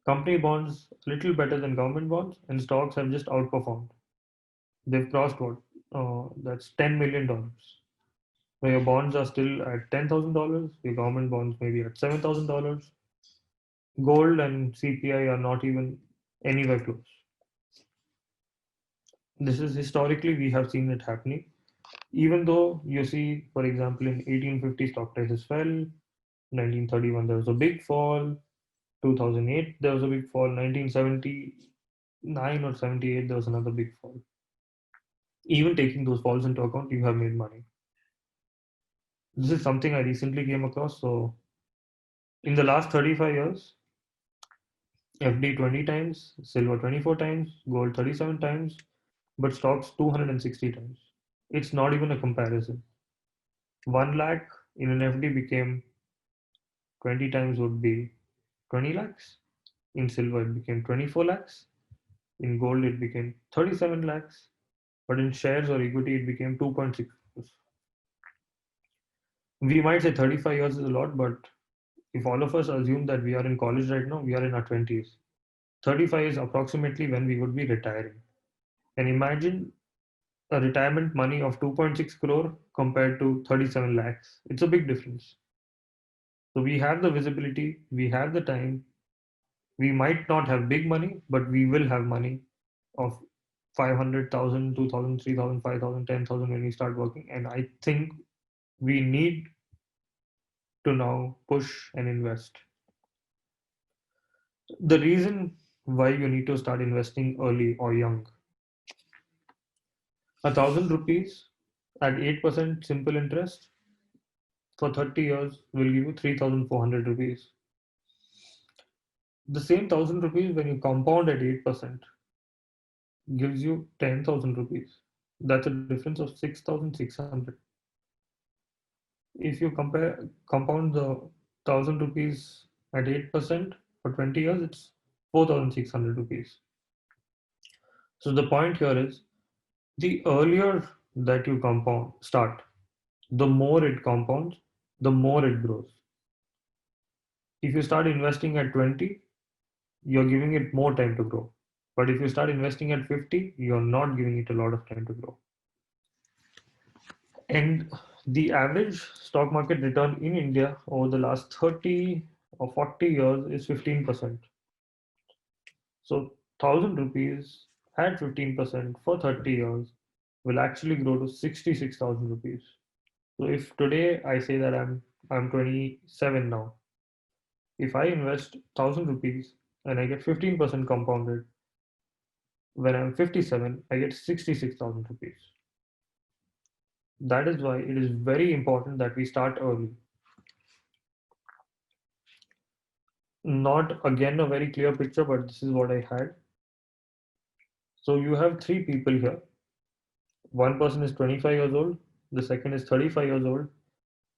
Company bonds, little better than government bonds, and stocks have just outperformed. They've crossed what? That's $10 million. Now your bonds are still at $10,000, your government bonds maybe at $7,000. Gold and CPI are not even anywhere close. This is historically, we have seen it happening. Even though you see, for example, in 1850, stock prices fell, 1931, there was a big fall, 2008, there was a big fall, 1979 or 78, there was another big fall. Even taking those falls into account, you have made money. This is something I recently came across. So, in the last 35 years, FD 20 times, silver 24 times, gold 37 times, but stocks 260 times. It's not even a comparison. 1 lakh in an FD became 20 times would be 20 lakhs. In silver, it became 24 lakhs. In gold, it became 37 lakhs. But in shares or equity, it became 2.6. We might say 35 years is a lot, but if all of us assume that we are in college right now, we are in our 20s. 35 is approximately when we would be retiring. And imagine a retirement money of 2.6 crore compared to 37 lakhs. It's a big difference. So we have the visibility, we have the time. We might not have big money, but we will have money of 500,000, 2,000, 3,000, 5,000, 10,000 when we start working. And I think we need to now push and invest. The reason why you need to start investing early or young, 1,000 rupees at 8% simple interest for 30 years will give you 3,400 rupees. The same 1,000 rupees, when you compound at 8%, gives you 10,000 rupees. That's a difference of 6,600. If you compound the 1,000 rupees at 8% for 20 years, it's 4,600 rupees. So the point here is, the earlier that you start, the more it compounds, the more it grows. If you start investing at 20, you're giving it more time to grow. But if you start investing at 50, you're not giving it a lot of time to grow. And the average stock market return in India over the last 30 or 40 years is 15%. So 1,000 rupees at 15% for 30 years will actually grow to 66,000 rupees. So if today I say that I'm 27 now, if I invest 1,000 rupees and I get 15% compounded, when I'm 57, I get 66,000 rupees. That is why it is very important that we start early. Not again a very clear picture, but this is what I had. So you have three people here. One person is 25 years old, the second is 35 years old,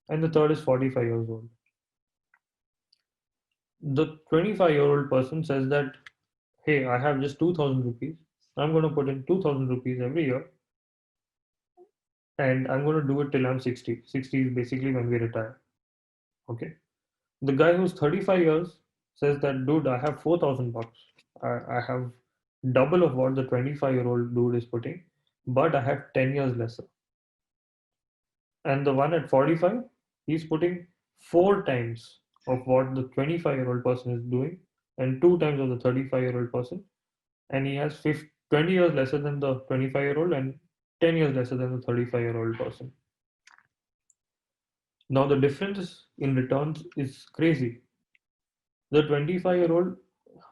and the third is 45 years old. The 25-year-old person says that, hey, I have just 2,000 rupees. I'm going to put in 2,000 rupees every year, and I'm going to do it till I'm 60. 60 is basically when we retire. Okay. The guy who's 35 years says that, dude, I have 4,000 bucks. I have double of what the 25-year-old dude is putting, but I have 10 years lesser. And the one at 45, he's putting 4 times of what the 25-year-old person is doing and 2 times of the 35-year-old person. And he has 20 years lesser than the 25-year-old and 10 years lesser than the 35-year-old person. Now the difference in returns is crazy. The 25-year-old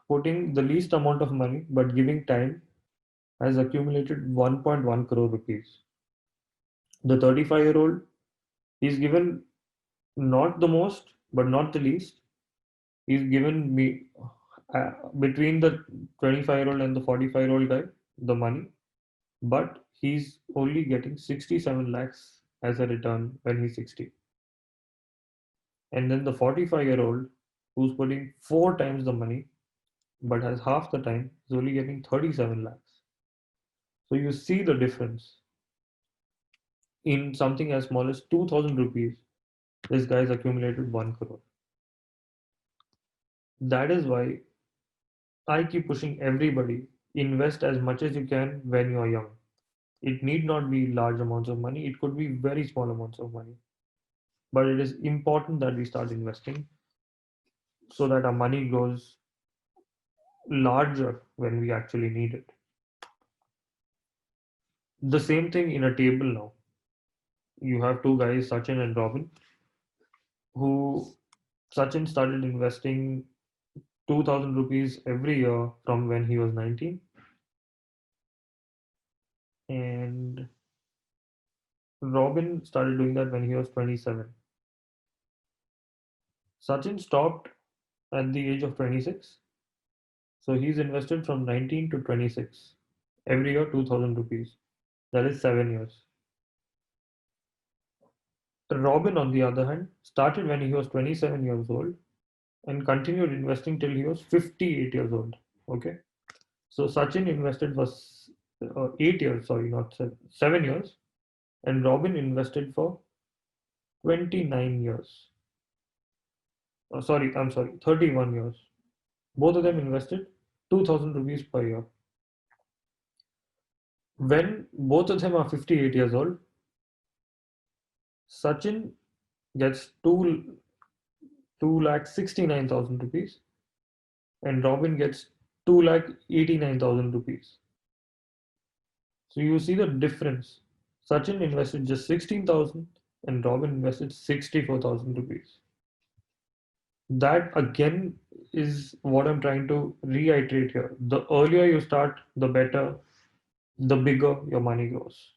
putting the least amount of money but giving time has accumulated 1.1 crore rupees. The 35-year-old, he's given not the most but not the least. He's given me between the 25-year-old and the 45-year-old guy the money, but he's only getting 67 lakhs as a return when he's 60. And then the 45-year-old who's putting 4 times the money but has half the time is only getting 37 lakhs. So you see the difference. In something as small as 2,000 rupees, this guy's accumulated 1 crore. That is why I keep pushing everybody, invest as much as you can when you're young. It need not be large amounts of money. It could be very small amounts of money. But it is important that we start investing so that our money grows larger when we actually need it. The same thing in a table now. You have two guys, Sachin and Robin, who Sachin started investing 2000 rupees every year from when he was 19, and Robin started doing that when he was 27. Sachin stopped at the age of 26, so he's invested from 19 to 26 every year 2000 rupees. That is 7 years. Robin, on the other hand, started when he was 27 years old and continued investing till he was 58 years old. Okay. So Sachin invested for 8 years, sorry, not 7 years, and Robin invested for 29 years. Sorry, I'm sorry, 31 years. Both of them invested 2000 rupees per year. When both of them are 58 years old, Sachin gets 2,69,000 rupees and Robin gets 2,89,000 rupees. So you see the difference. Sachin invested just 16,000 and Robin invested 64,000 rupees. That again is what I'm trying to reiterate here. The earlier you start, the better, the bigger your money grows.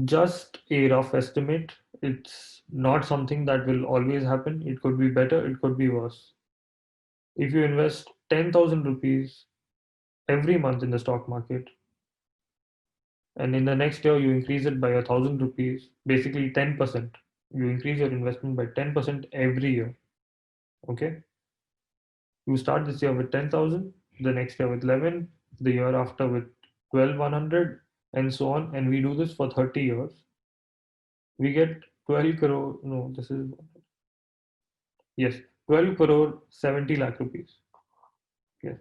Just a rough estimate. It's not something that will always happen. It could be better, it could be worse. If you invest 10,000 rupees every month in the stock market, and in the next year you increase it by 1,000 rupees, basically 10%. You increase your investment by 10% every year. Okay. You start this year with 10,000, the next year with 11, the year after with 12,100, and so on. And we do this for 30 years. We get 12 crore, no, this is, yes, 12 crore 70 lakh rupees. Yes.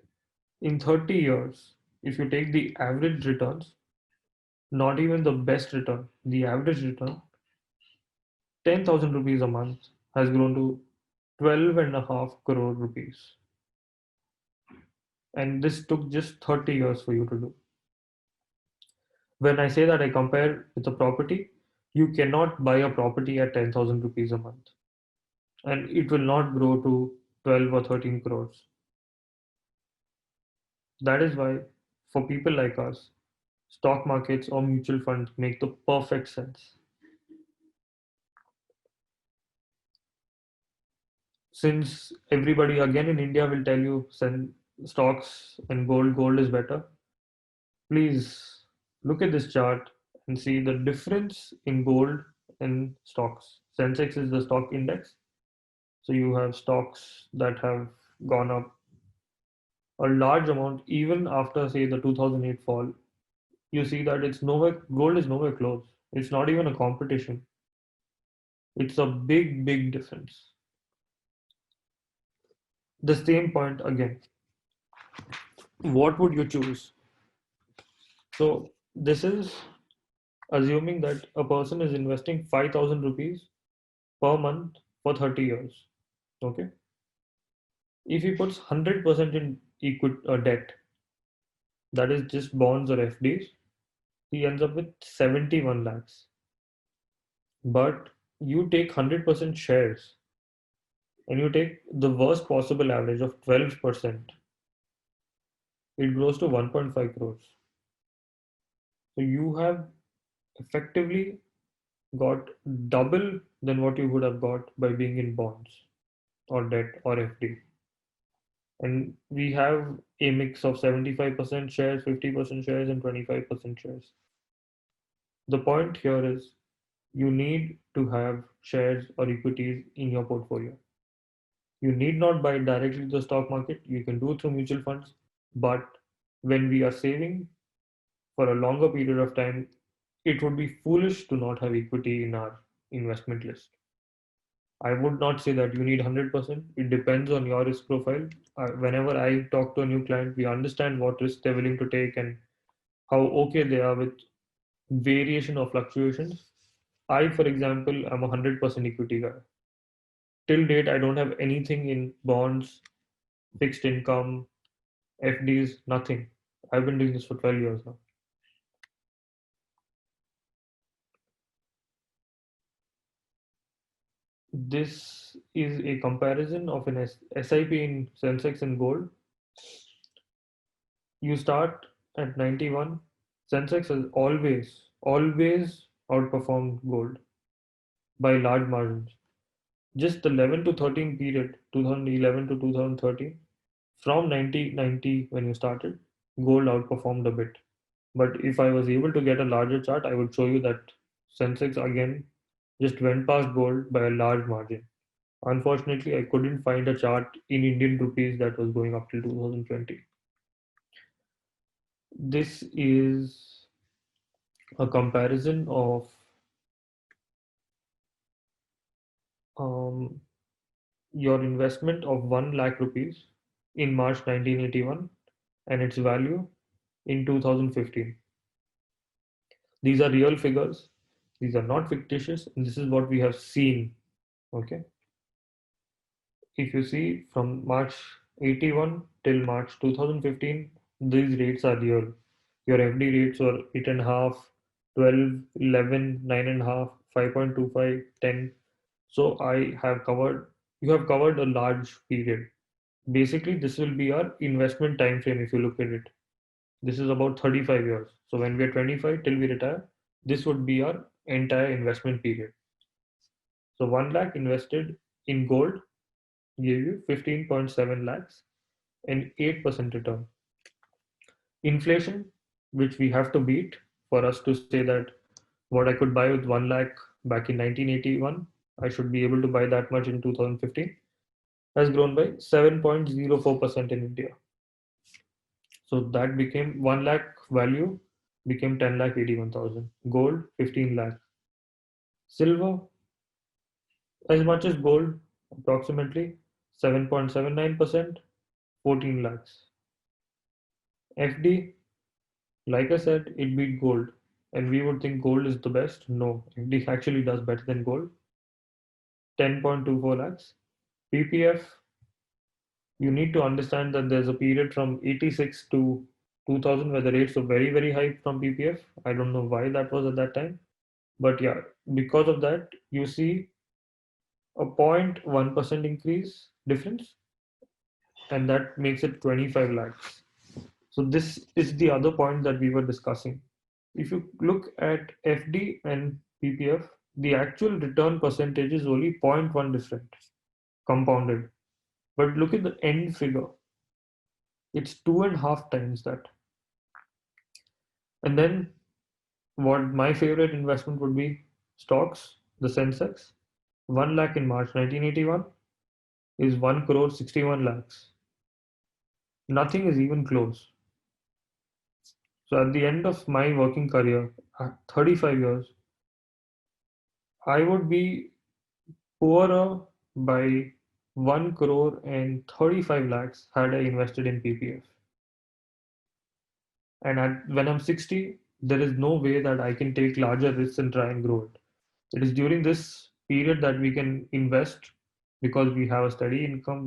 In 30 years, if you take the average returns, not even the best return, the average return, 10,000 rupees a month has grown to 12.5 crore rupees. And this took just 30 years for you to do. When I say that I compare with a property, you cannot buy a property at 10,000 rupees a month. And it will not grow to 12 or 13 crores. That is why, for people like us, stock markets or mutual funds make the perfect sense. Since everybody again in India will tell you send stocks and gold is better, please look at this chart and see the difference in gold and stocks. Sensex is the stock index. So you have stocks that have gone up a large amount even after, say, the 2008 fall. You see that it's nowhere, gold is nowhere close. It's not even a competition. It's a big, big difference. The same point again. What would you choose? So this is assuming that a person is investing 5,000 rupees per month for 30 years. Okay. If he puts 100% in debt, that is just bonds or FDs, he ends up with 71 lakhs. But you take 100% shares and you take the worst possible average of 12%, it grows to 1.5 crores. So you have effectively got double than what you would have got by being in bonds or debt or FD. And we have a mix of 75% shares, 50% shares, and 25% shares. The point here is you need to have shares or equities in your portfolio. You need not buy directly to the stock market. You can do it through mutual funds. But when we are saving for a longer period of time, it would be foolish to not have equity in our investment list. I would not say that you need 100%. It depends on your risk profile. Whenever I talk to a new client, we understand what risk they're willing to take and how okay they are with variation or fluctuations. I, for example, am a 100% equity guy. Till date, I don't have anything in bonds, fixed income, FDs, nothing. I've been doing this for 12 years now. This is a comparison of an SIP in Sensex and gold. You start at 91. Sensex has always outperformed gold by large margins. Just the 11 to 13 period, 2011 to 2013, from 1990 when you started, gold outperformed a bit. But if I was able to get a larger chart, I would show you that Sensex again just went past gold by a large margin. Unfortunately, I couldn't find a chart in Indian rupees that was going up till 2020. This is a comparison of um, your investment of 1 lakh rupees in March 1981 and its value in 2015. These are real figures. These are not fictitious. And this is what we have seen. Okay. If you see from March 81 till March 2015, these rates are real. Your FD rates were 8.5, 12, 11, 9.5, 5.25, 10. So you have covered a large period. Basically, this will be our investment time frame if you look at it. This is about 35 years. So when we are 25 till we retire, this would be our entire investment period. So 1 lakh invested in gold gave you 15.7 lakhs and 8% return. Inflation, which we have to beat for us to say that what I could buy with 1 lakh back in 1981, I should be able to buy that much in 2015, has grown by 7.04% in India. So that became 1 lakh value became 10 lakh 81,000. Gold 15 lakh. Silver as much as gold, approximately 7.79%, 14 lakhs. FD, like I said, it beat gold. And we would think gold is the best. No, FD actually does better than gold. 10.24 lakhs. PPF, you need to understand that there's a period from 86 to 2000 where the rates were very, very high from PPF. I don't know why that was at that time. But yeah, because of that, you see a 0.1% increase difference, and that makes it 25 lakhs. So this is the other point that we were discussing. If you look at FD and PPF, the actual return percentage is only 0.1 different, compounded. But look at the end figure. It's 2.5 times that. And then what my favorite investment would be stocks, the Sensex. 1 lakh in March 1981 is 1 crore 61 lakhs. Nothing is even close. So at the end of my working career, at 35 years, I would be poorer by 1 crore and 35 lakhs had I invested in PPF. And when I'm 60, there is no way that I can take larger risks and try and grow it. It is during this period that we can invest because we have a steady income,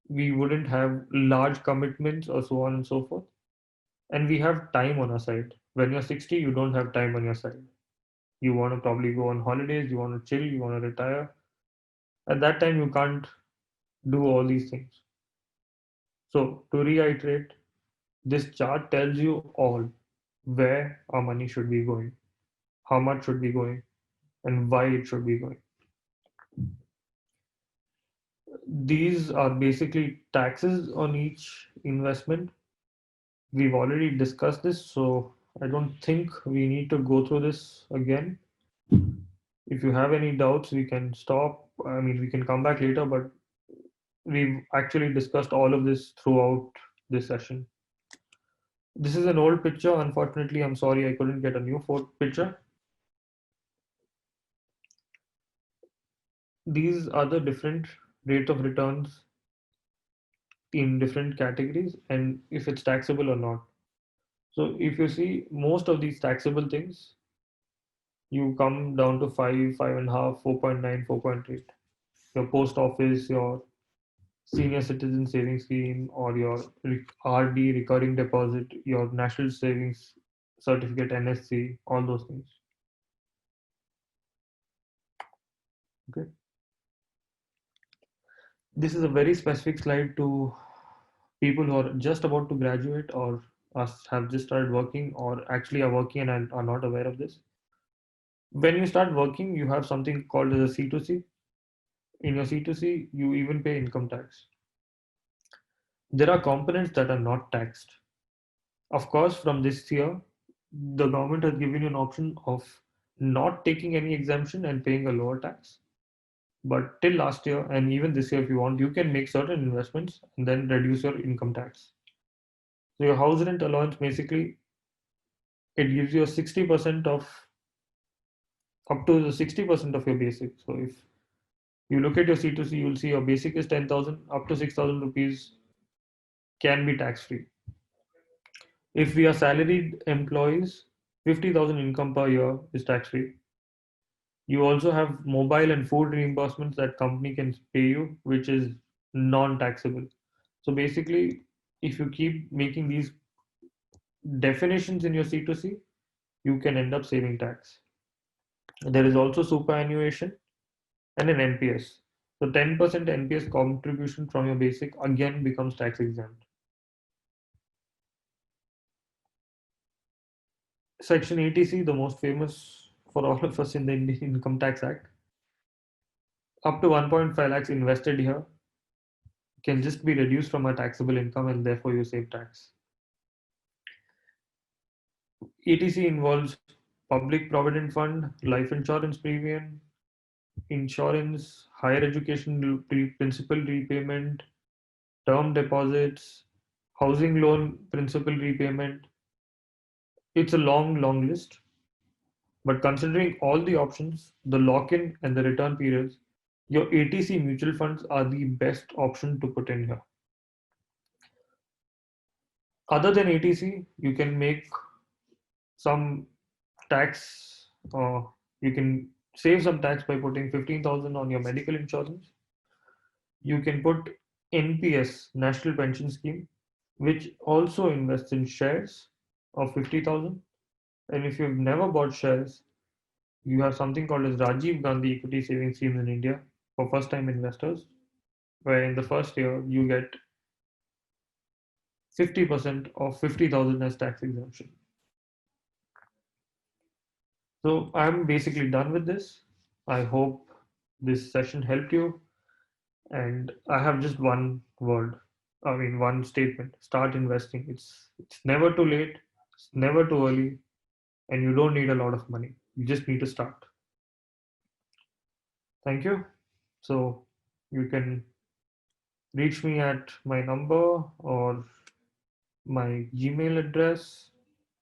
we wouldn't have large commitments or so on and so forth. And we have time on our side. When you're 60, you don't have time on your side. You want to probably go on holidays, you want to chill, you want to retire. At that time, you can't do all these things. So, to reiterate, this chart tells you all where our money should be going, how much should be going, and why it should be going. These are basically taxes on each investment. We've already discussed this, so I don't think we need to go through this again. If you have any doubts, we can stop. I mean, we can come back later, but we've actually discussed all of this throughout this session. This is an old picture. Unfortunately, I'm sorry I couldn't get a new picture. These are the different rate of returns in different categories and if it's taxable or not. So if you see most of these taxable things, you come down to 5, 5.5, 4.9, 4.8. Your post office, your senior citizen savings scheme, or your RD, recurring deposit, your national savings certificate, NSC, all those things. Okay. This is a very specific slide to people who are just about to graduate or have just started working or actually are working and are not aware of this. When you start working, you have something called as a C2C. In your C2C, you even pay income tax. There are components that are not taxed. Of course, from this year, the government has given you an option of not taking any exemption and paying a lower tax. But till last year, and even this year, if you want, you can make certain investments and then reduce your income tax. So your house rent allowance basically it gives you a 60% of up to the 60% of your basic. So if you look at your C2C, you'll see your basic is 10,000, up to 6,000 rupees can be tax free. If we are salaried employees, 50,000 income per year is tax free. You also have mobile and food reimbursements that company can pay you, which is non-taxable. So basically, if you keep making these definitions in your C2C, you can end up saving tax. There is also superannuation and an NPS. So 10% NPS contribution from your basic again becomes tax exempt. Section 80C, the most famous for all of us in the Indian Income Tax Act, up to 1.5 lakhs invested here can just be reduced from a taxable income and therefore you save tax. ETC involves public provident fund, life insurance premium, insurance, higher education principal repayment, term deposits, housing loan principal repayment. It's a long list, but considering all the options, the lock-in and the return periods, your ATC mutual funds are the best option to put in here. Other than ATC, you can make some tax, you can save some tax by putting 15,000 on your medical insurance. You can put NPS, National Pension Scheme, which also invests in shares of 50,000. And if you've never bought shares, you have something called as Rajiv Gandhi Equity Savings Schemes in India for first-time investors, where in the first year you get 50% of 50,000 as tax exemption. So I'm basically done with this. I hope this session helped you. And I have just one word, one statement: start investing. It's never too late, it's never too early, and you don't need a lot of money. You just need to start. Thank you. So you can reach me at my number or my Gmail address.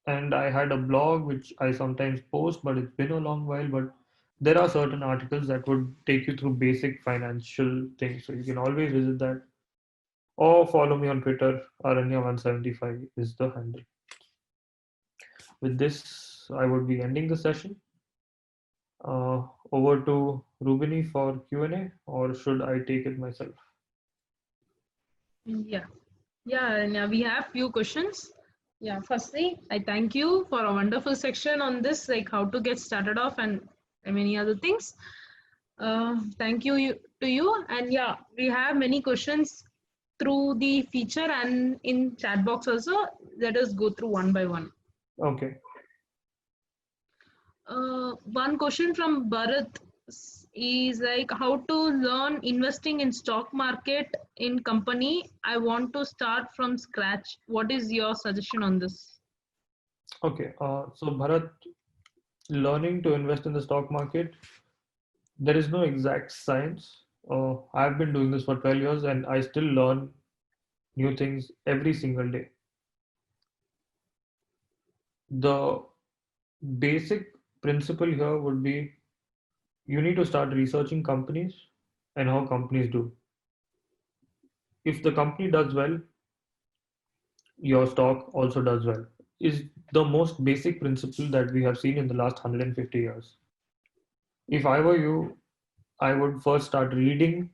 And I had a blog which I sometimes post, but it's been a long while. But there are certain articles that would take you through basic financial things. So you can always visit that. Or follow me on Twitter. Aranya175 is the handle. With this, I would be ending the session. Over to Rubini for Q&A, or should I take it myself? Yeah, and we have few questions. Yeah, firstly, I thank you for a wonderful section on this, like how to get started off and many other things. Thank you to you. And yeah, we have many questions through the feature and in chat box also. Let us go through one by one. Okay. One question from Bharat is like how to learn investing in stock market in company. I want to start from scratch. What is your suggestion on this? Okay. So Bharat, learning to invest in the stock market, there is no exact science. I've been doing this for 12 years and I still learn new things every single day. The basic principle here would be you need to start researching companies and how companies do. If the company does well, your stock also does well. is the most basic principle that we have seen in the last 150 years. If I were you, I would first start reading.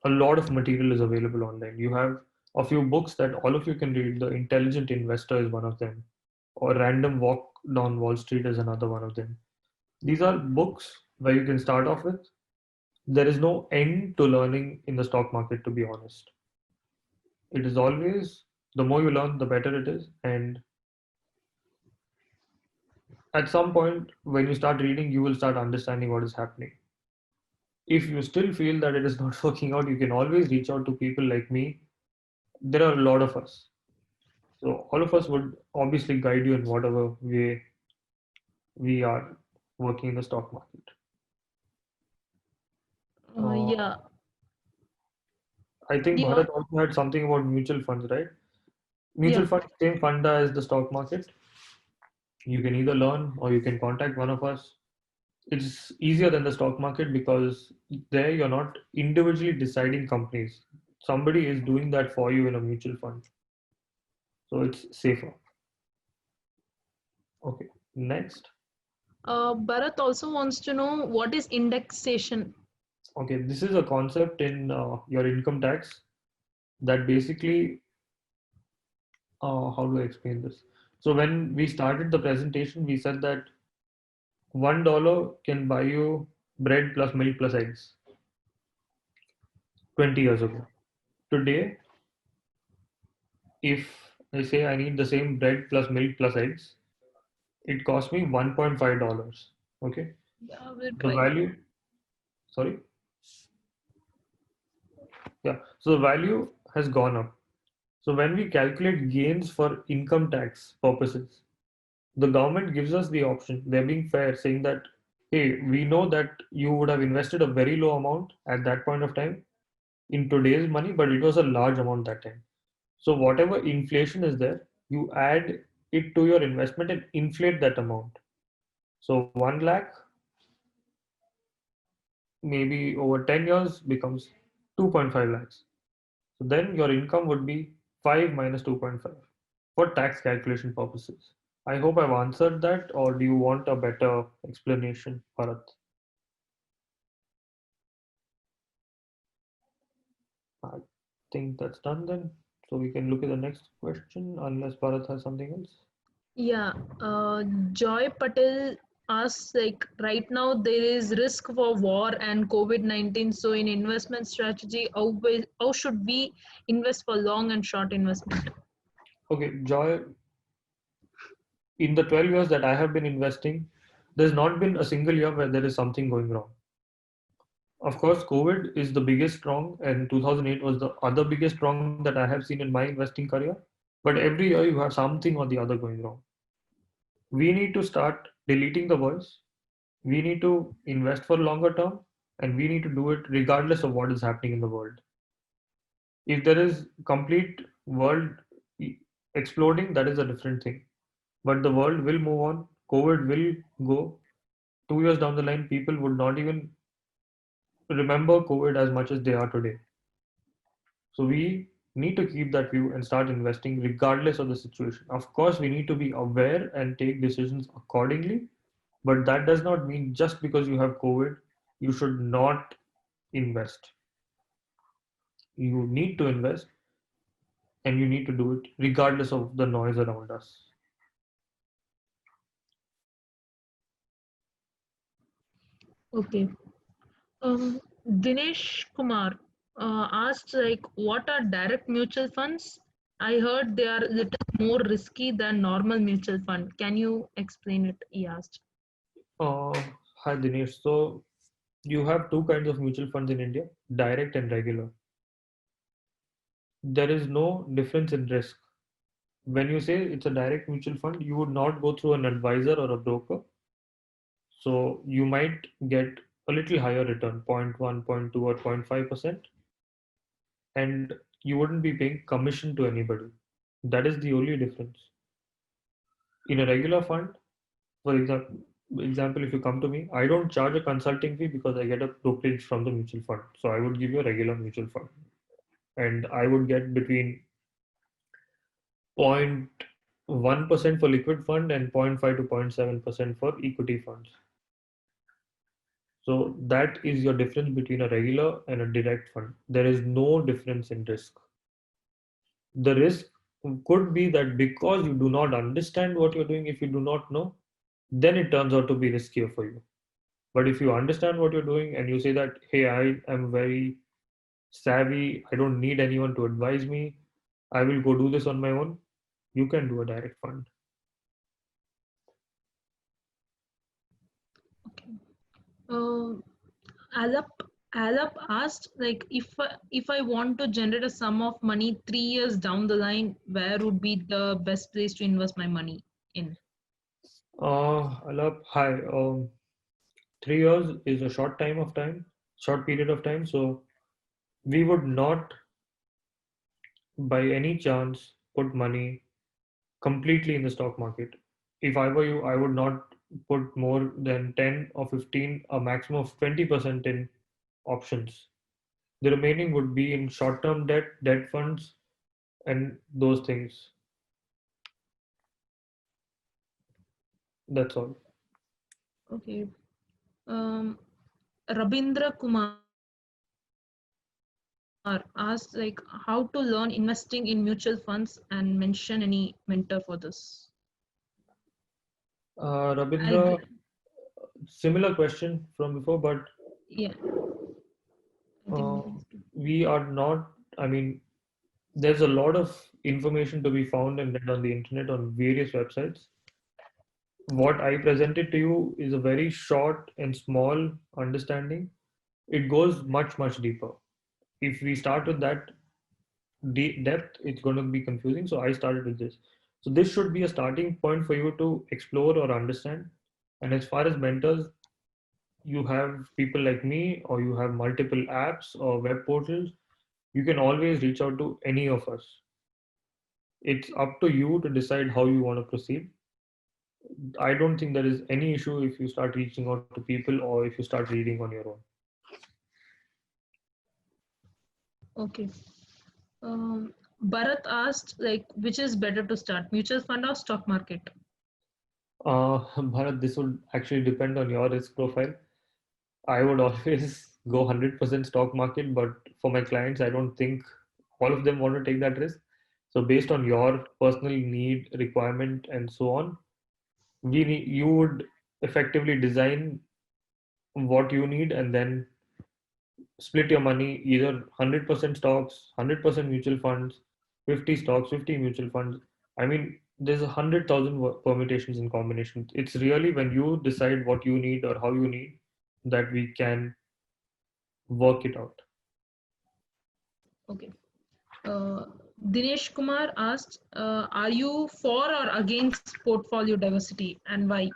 A lot of material is available online. You have a few books that all of you can read. The Intelligent Investor is one of them, or Random Walk Down Wall Street is another one of them. These are books where you can start off with. There is no end to learning in the stock market, to be honest. It is always the more you learn, the better it is. And at some point, when you start reading, you will start understanding what is happening. If you still feel that it is not working out, you can always reach out to people like me. There are a lot of us. So all of us would obviously guide you in whatever way we are working in the stock market. Yeah. I think Yeah. Bharat also had something about mutual funds, right? Mutual Yeah. fund, same funda as the stock market. You can either learn or you can contact one of us. It's easier than the stock market because there you're not individually deciding companies. Somebody is doing that for you in a mutual fund. So it's safer. Okay, next. Bharat also wants to know what is indexation. Okay, this is a concept in your income tax that basically, how do I explain this? So when we started the presentation, we said that $1 can buy you bread plus milk plus eggs 20 years ago. Today, if I say I need the same bread plus milk plus eggs, it costs me $1.5. Okay. Yeah, we'll The try. value, sorry. Yeah. So the value has gone up. So when we calculate gains for income tax purposes, the government gives us the option. They're being fair, saying that, hey, we know that you would have invested a very low amount at that point of time in today's money, but it was a large amount that time. So whatever inflation is there, you add it to your investment and inflate that amount. So 1 lakh maybe over 10 years becomes 2.5 lakhs. So then your income would be 5 minus 2.5 for tax calculation purposes. I hope I've answered that, or do you want a better explanation, Bharat? I think that's done then. So we can look at the next question, unless Bharat has something else. Yeah, Joy Patel asks like right now there is risk for war and COVID-19. So in investment strategy, how should we invest for long and short investment? Okay, Joy, in the 12 years that I have been investing, there's not been a single year where there is something going wrong. Of course, COVID is the biggest wrong, and 2008 was the other biggest wrong that I have seen in my investing career. But every year you have something or the other going wrong. We need to start deleting the voice. We need to invest for longer term, and we need to do it regardless of what is happening in the world. If there is complete world exploding, that is a different thing. But the world will move on. COVID will go. 2 years down the line, people would not even remember COVID as much as they are today. So we need to keep that view and start investing regardless of the situation. Of course, we need to be aware and take decisions accordingly, but that does not mean just because you have COVID, you should not invest. You need to invest and you need to do it regardless of the noise around us. Okay. Dinesh Kumar asked like what are direct mutual funds? I heard they are a little more risky than normal mutual fund. Can you explain it? He asked. Uh, Hi Dinesh. So you have two kinds of mutual funds in India, direct and regular. There is no difference in risk. When you say it's a direct mutual fund, you would not go through an advisor or a broker. So you might get a little higher return, 0.1, 0.2, or 0.5%, and you wouldn't be paying commission to anybody. That is the only difference. In a regular fund, for example, if you come to me, I don't charge a consulting fee because I get a brokerage from the mutual fund. So I would give you a regular mutual fund, and I would get between 1% for liquid fund and 0.5 to 0.7% for equity funds. So that is your difference between a regular and a direct fund. There is no difference in risk. The risk could be that because you do not understand what you're doing, if you do not know, then it turns out to be riskier for you. But if you understand what you're doing and you say that, hey, I am very savvy, I don't need anyone to advise me, I will go do this on my own, you can do a direct fund. Okay. Alap Alap asked, like, if I want to generate a sum of money 3 years down the line, where would be the best place to invest my money in? Alap, hi. 3 years is a short period of time. So we would not, by any chance, put money completely in the stock market. If I were you, I would not put more than 10 or 15, a maximum of 20% in options. The remaining would be in short-term debt funds, and those things. That's all. Okay. Rabindra Kumar asked, like, how to learn investing in mutual funds and mention any mentor for this. I Rabindra, similar question from before, but yeah, I uh, think we are not, I mean, there's a lot of information to be found and read on the internet on various websites. What I presented to you is a very short and small understanding. It goes much, much deeper. If we start with that depth, it's going to be confusing. So I started with this. So this should be a starting point for you to explore or understand. And as far as mentors, you have people like me, or you have multiple apps or web portals. You can always reach out to any of us. It's up to you to decide how you want to proceed. I don't think there is any issue if you start reaching out to people or if you start reading on your own. okay. Bharat asked, like, which is better to start, mutual fund or stock market? Bharat, this would actually depend on your risk profile. I would always go 100% stock market, but for my clients, I don't think all of them want to take that risk. So based on your personal need, requirement, and so on, you would effectively design what you need and then split your money either 100% stocks, 100% mutual funds, 50 stocks, 50 mutual funds. I mean, there's 100,000 permutations and combinations. It's really when you decide what you need or how you need that we can work it out. Okay. Dinesh Kumar asked, are you for or against portfolio diversity and why?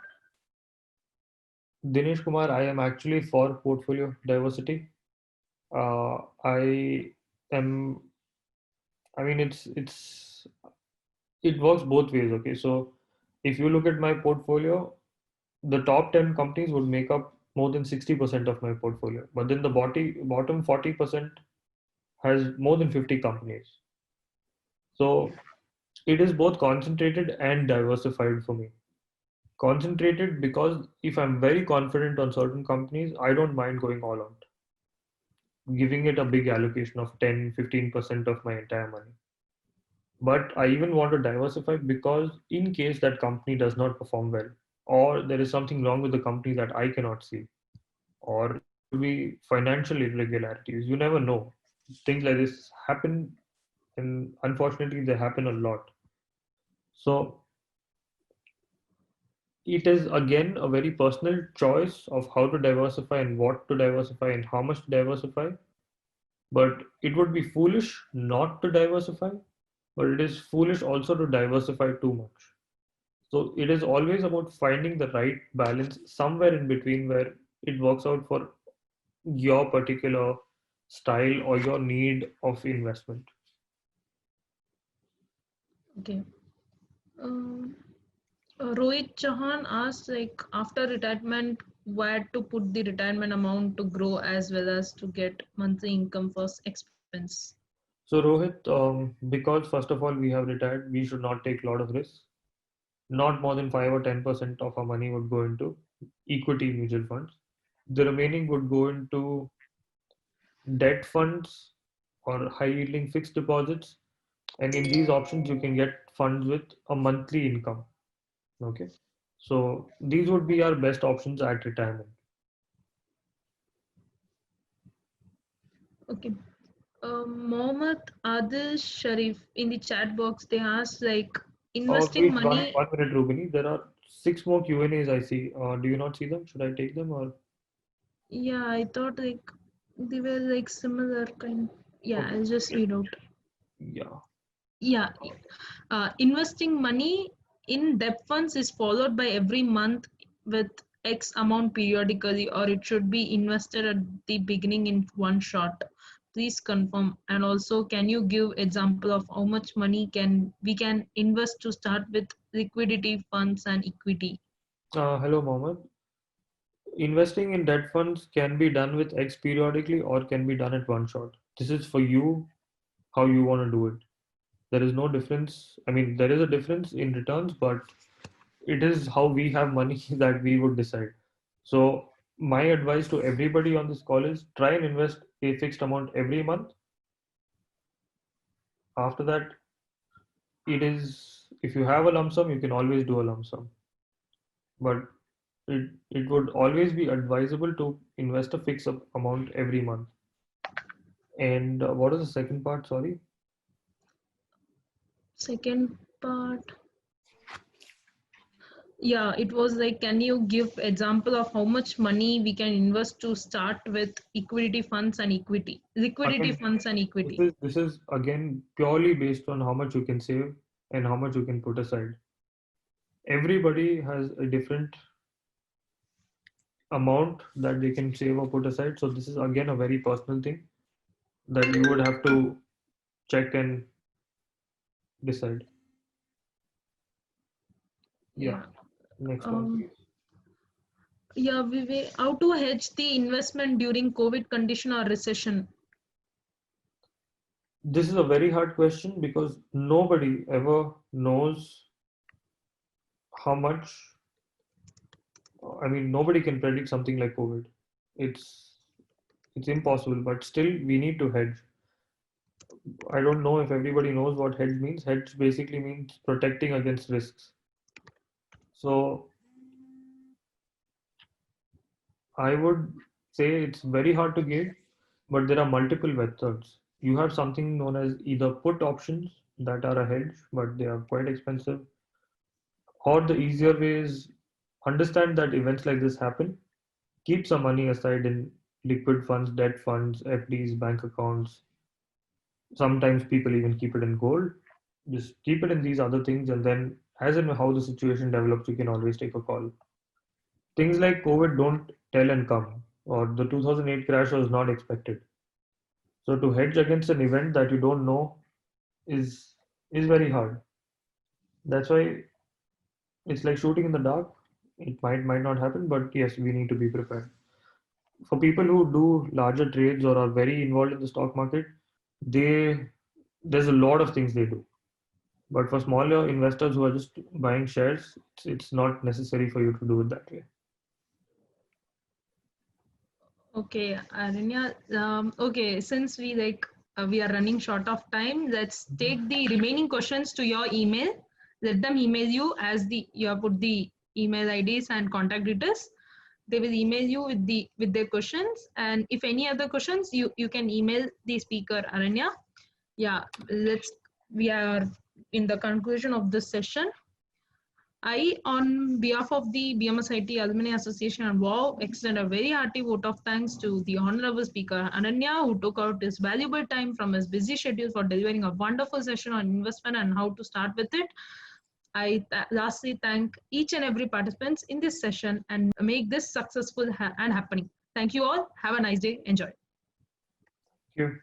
Dinesh Kumar, I am actually for portfolio diversity. I am, I mean, it works both ways. Okay. So if you look at my portfolio, the top 10 companies would make up more than 60% of my portfolio. But then the bottom 40% has more than 50 companies. So it is both concentrated and diversified for me. Concentrated because if I'm very confident on certain companies, I don't mind going all out, giving it a big allocation of 10-15% of my entire money. But I even want to diversify because in case that company does not perform well, or there is something wrong with the company that I cannot see, or there could be financial irregularities. You never know. Things like this happen, and unfortunately, they happen a lot. So it is again a very personal choice of how to diversify and what to diversify and how much to diversify. But it would be foolish not to diversify, but it is foolish also to diversify too much. So it is always about finding the right balance somewhere in between where it works out for your particular style or your need of investment. Okay. Um, Rohit Chauhan asked, like, after retirement, where to put the retirement amount to grow as well as to get monthly income for expense. So Rohit, because first of all we have retired, we should not take a lot of risks. not more than 5 or 10% of our money would go into equity mutual funds. The remaining would go into debt funds or high yielding fixed deposits. And in these options, you can get funds with a monthly income. Okay. So these would be our best options at retirement. Okay. Mohammed Adil Sharif in the chat box, they asked like investing Wait, money. one minute, Rubini. There are 6 more Q&As I see. Do you not see them? Should I take them or? Yeah, I thought like they were like similar kind. Yeah, Okay. I'll just read out. Yeah. Yeah, investing money in debt funds is followed by every month with X amount periodically, or it should be invested at the beginning in one shot. Please confirm. And also, can you give example of how much money we can invest to start with liquidity funds and equity? Hello, Mohammed. Investing in debt funds can be done with X periodically or can be done at one shot. This is for you, how you want to do it. There is no difference. I mean, there is a difference in returns, but it is how we have money that we would decide. So my advice to everybody on this call is try and invest a fixed amount every month. After that, it is, if you have a lump sum, you can always do a lump sum. But it would always be advisable to invest a fixed amount every month. And what is the second part? Sorry. Second part. Yeah, it was like, can you give example of how much money we can invest to start with equity funds and equity, liquidity Again, funds and equity? this is again purely based on how much you can save and how much you can put aside. Everybody has a different amount that they can save or put aside. So this is again a very personal thing that you would have to check and decide. Yeah. Next one, please. Yeah, how to hedge the investment during COVID condition or recession? This is a very hard question because nobody ever knows how much. I mean, nobody can predict something like COVID. It's it's impossible, but still we need to hedge. I don't know if everybody knows what hedge means. Hedge basically means protecting against risks. So I would say it's very hard to gauge, but there are multiple methods. You have something known as either put options that are a hedge, but they are quite expensive, or the easier way is understand that events like this happen, keep some money aside in liquid funds, debt funds, FDs, bank accounts. Sometimes people even keep it in gold. Just keep it in these other things, and then as and how the situation develops, you can always take a call. Things like COVID don't tell and come, or the 2008 crash was not expected. So to hedge against an event that you don't know is very hard. That's why it's like shooting in the dark. It might not happen, but yes, we need to be prepared. For people who do larger trades or are very involved in the stock market, they there's a lot of things they do. But for smaller investors who are just buying shares, it's not necessary for you to do it that way. Okay, Aranya. Okay, since we are running short of time, let's take the remaining questions to your email. Let them email you as you have put the email IDs and contact details. They will email you with their questions, and if any other questions, you can email the speaker, Aranya. Yeah, we are in the conclusion of this session. I, on behalf of the BMSIT Alumni Association and WOW, extend a very hearty vote of thanks to the Honorable Speaker Ananya, who took out his valuable time from his busy schedule for delivering a wonderful session on investment and how to start with it. I lastly thank each and every participants in this session and make this successful and happening. Thank you all. Have a nice day. Enjoy. Thank you.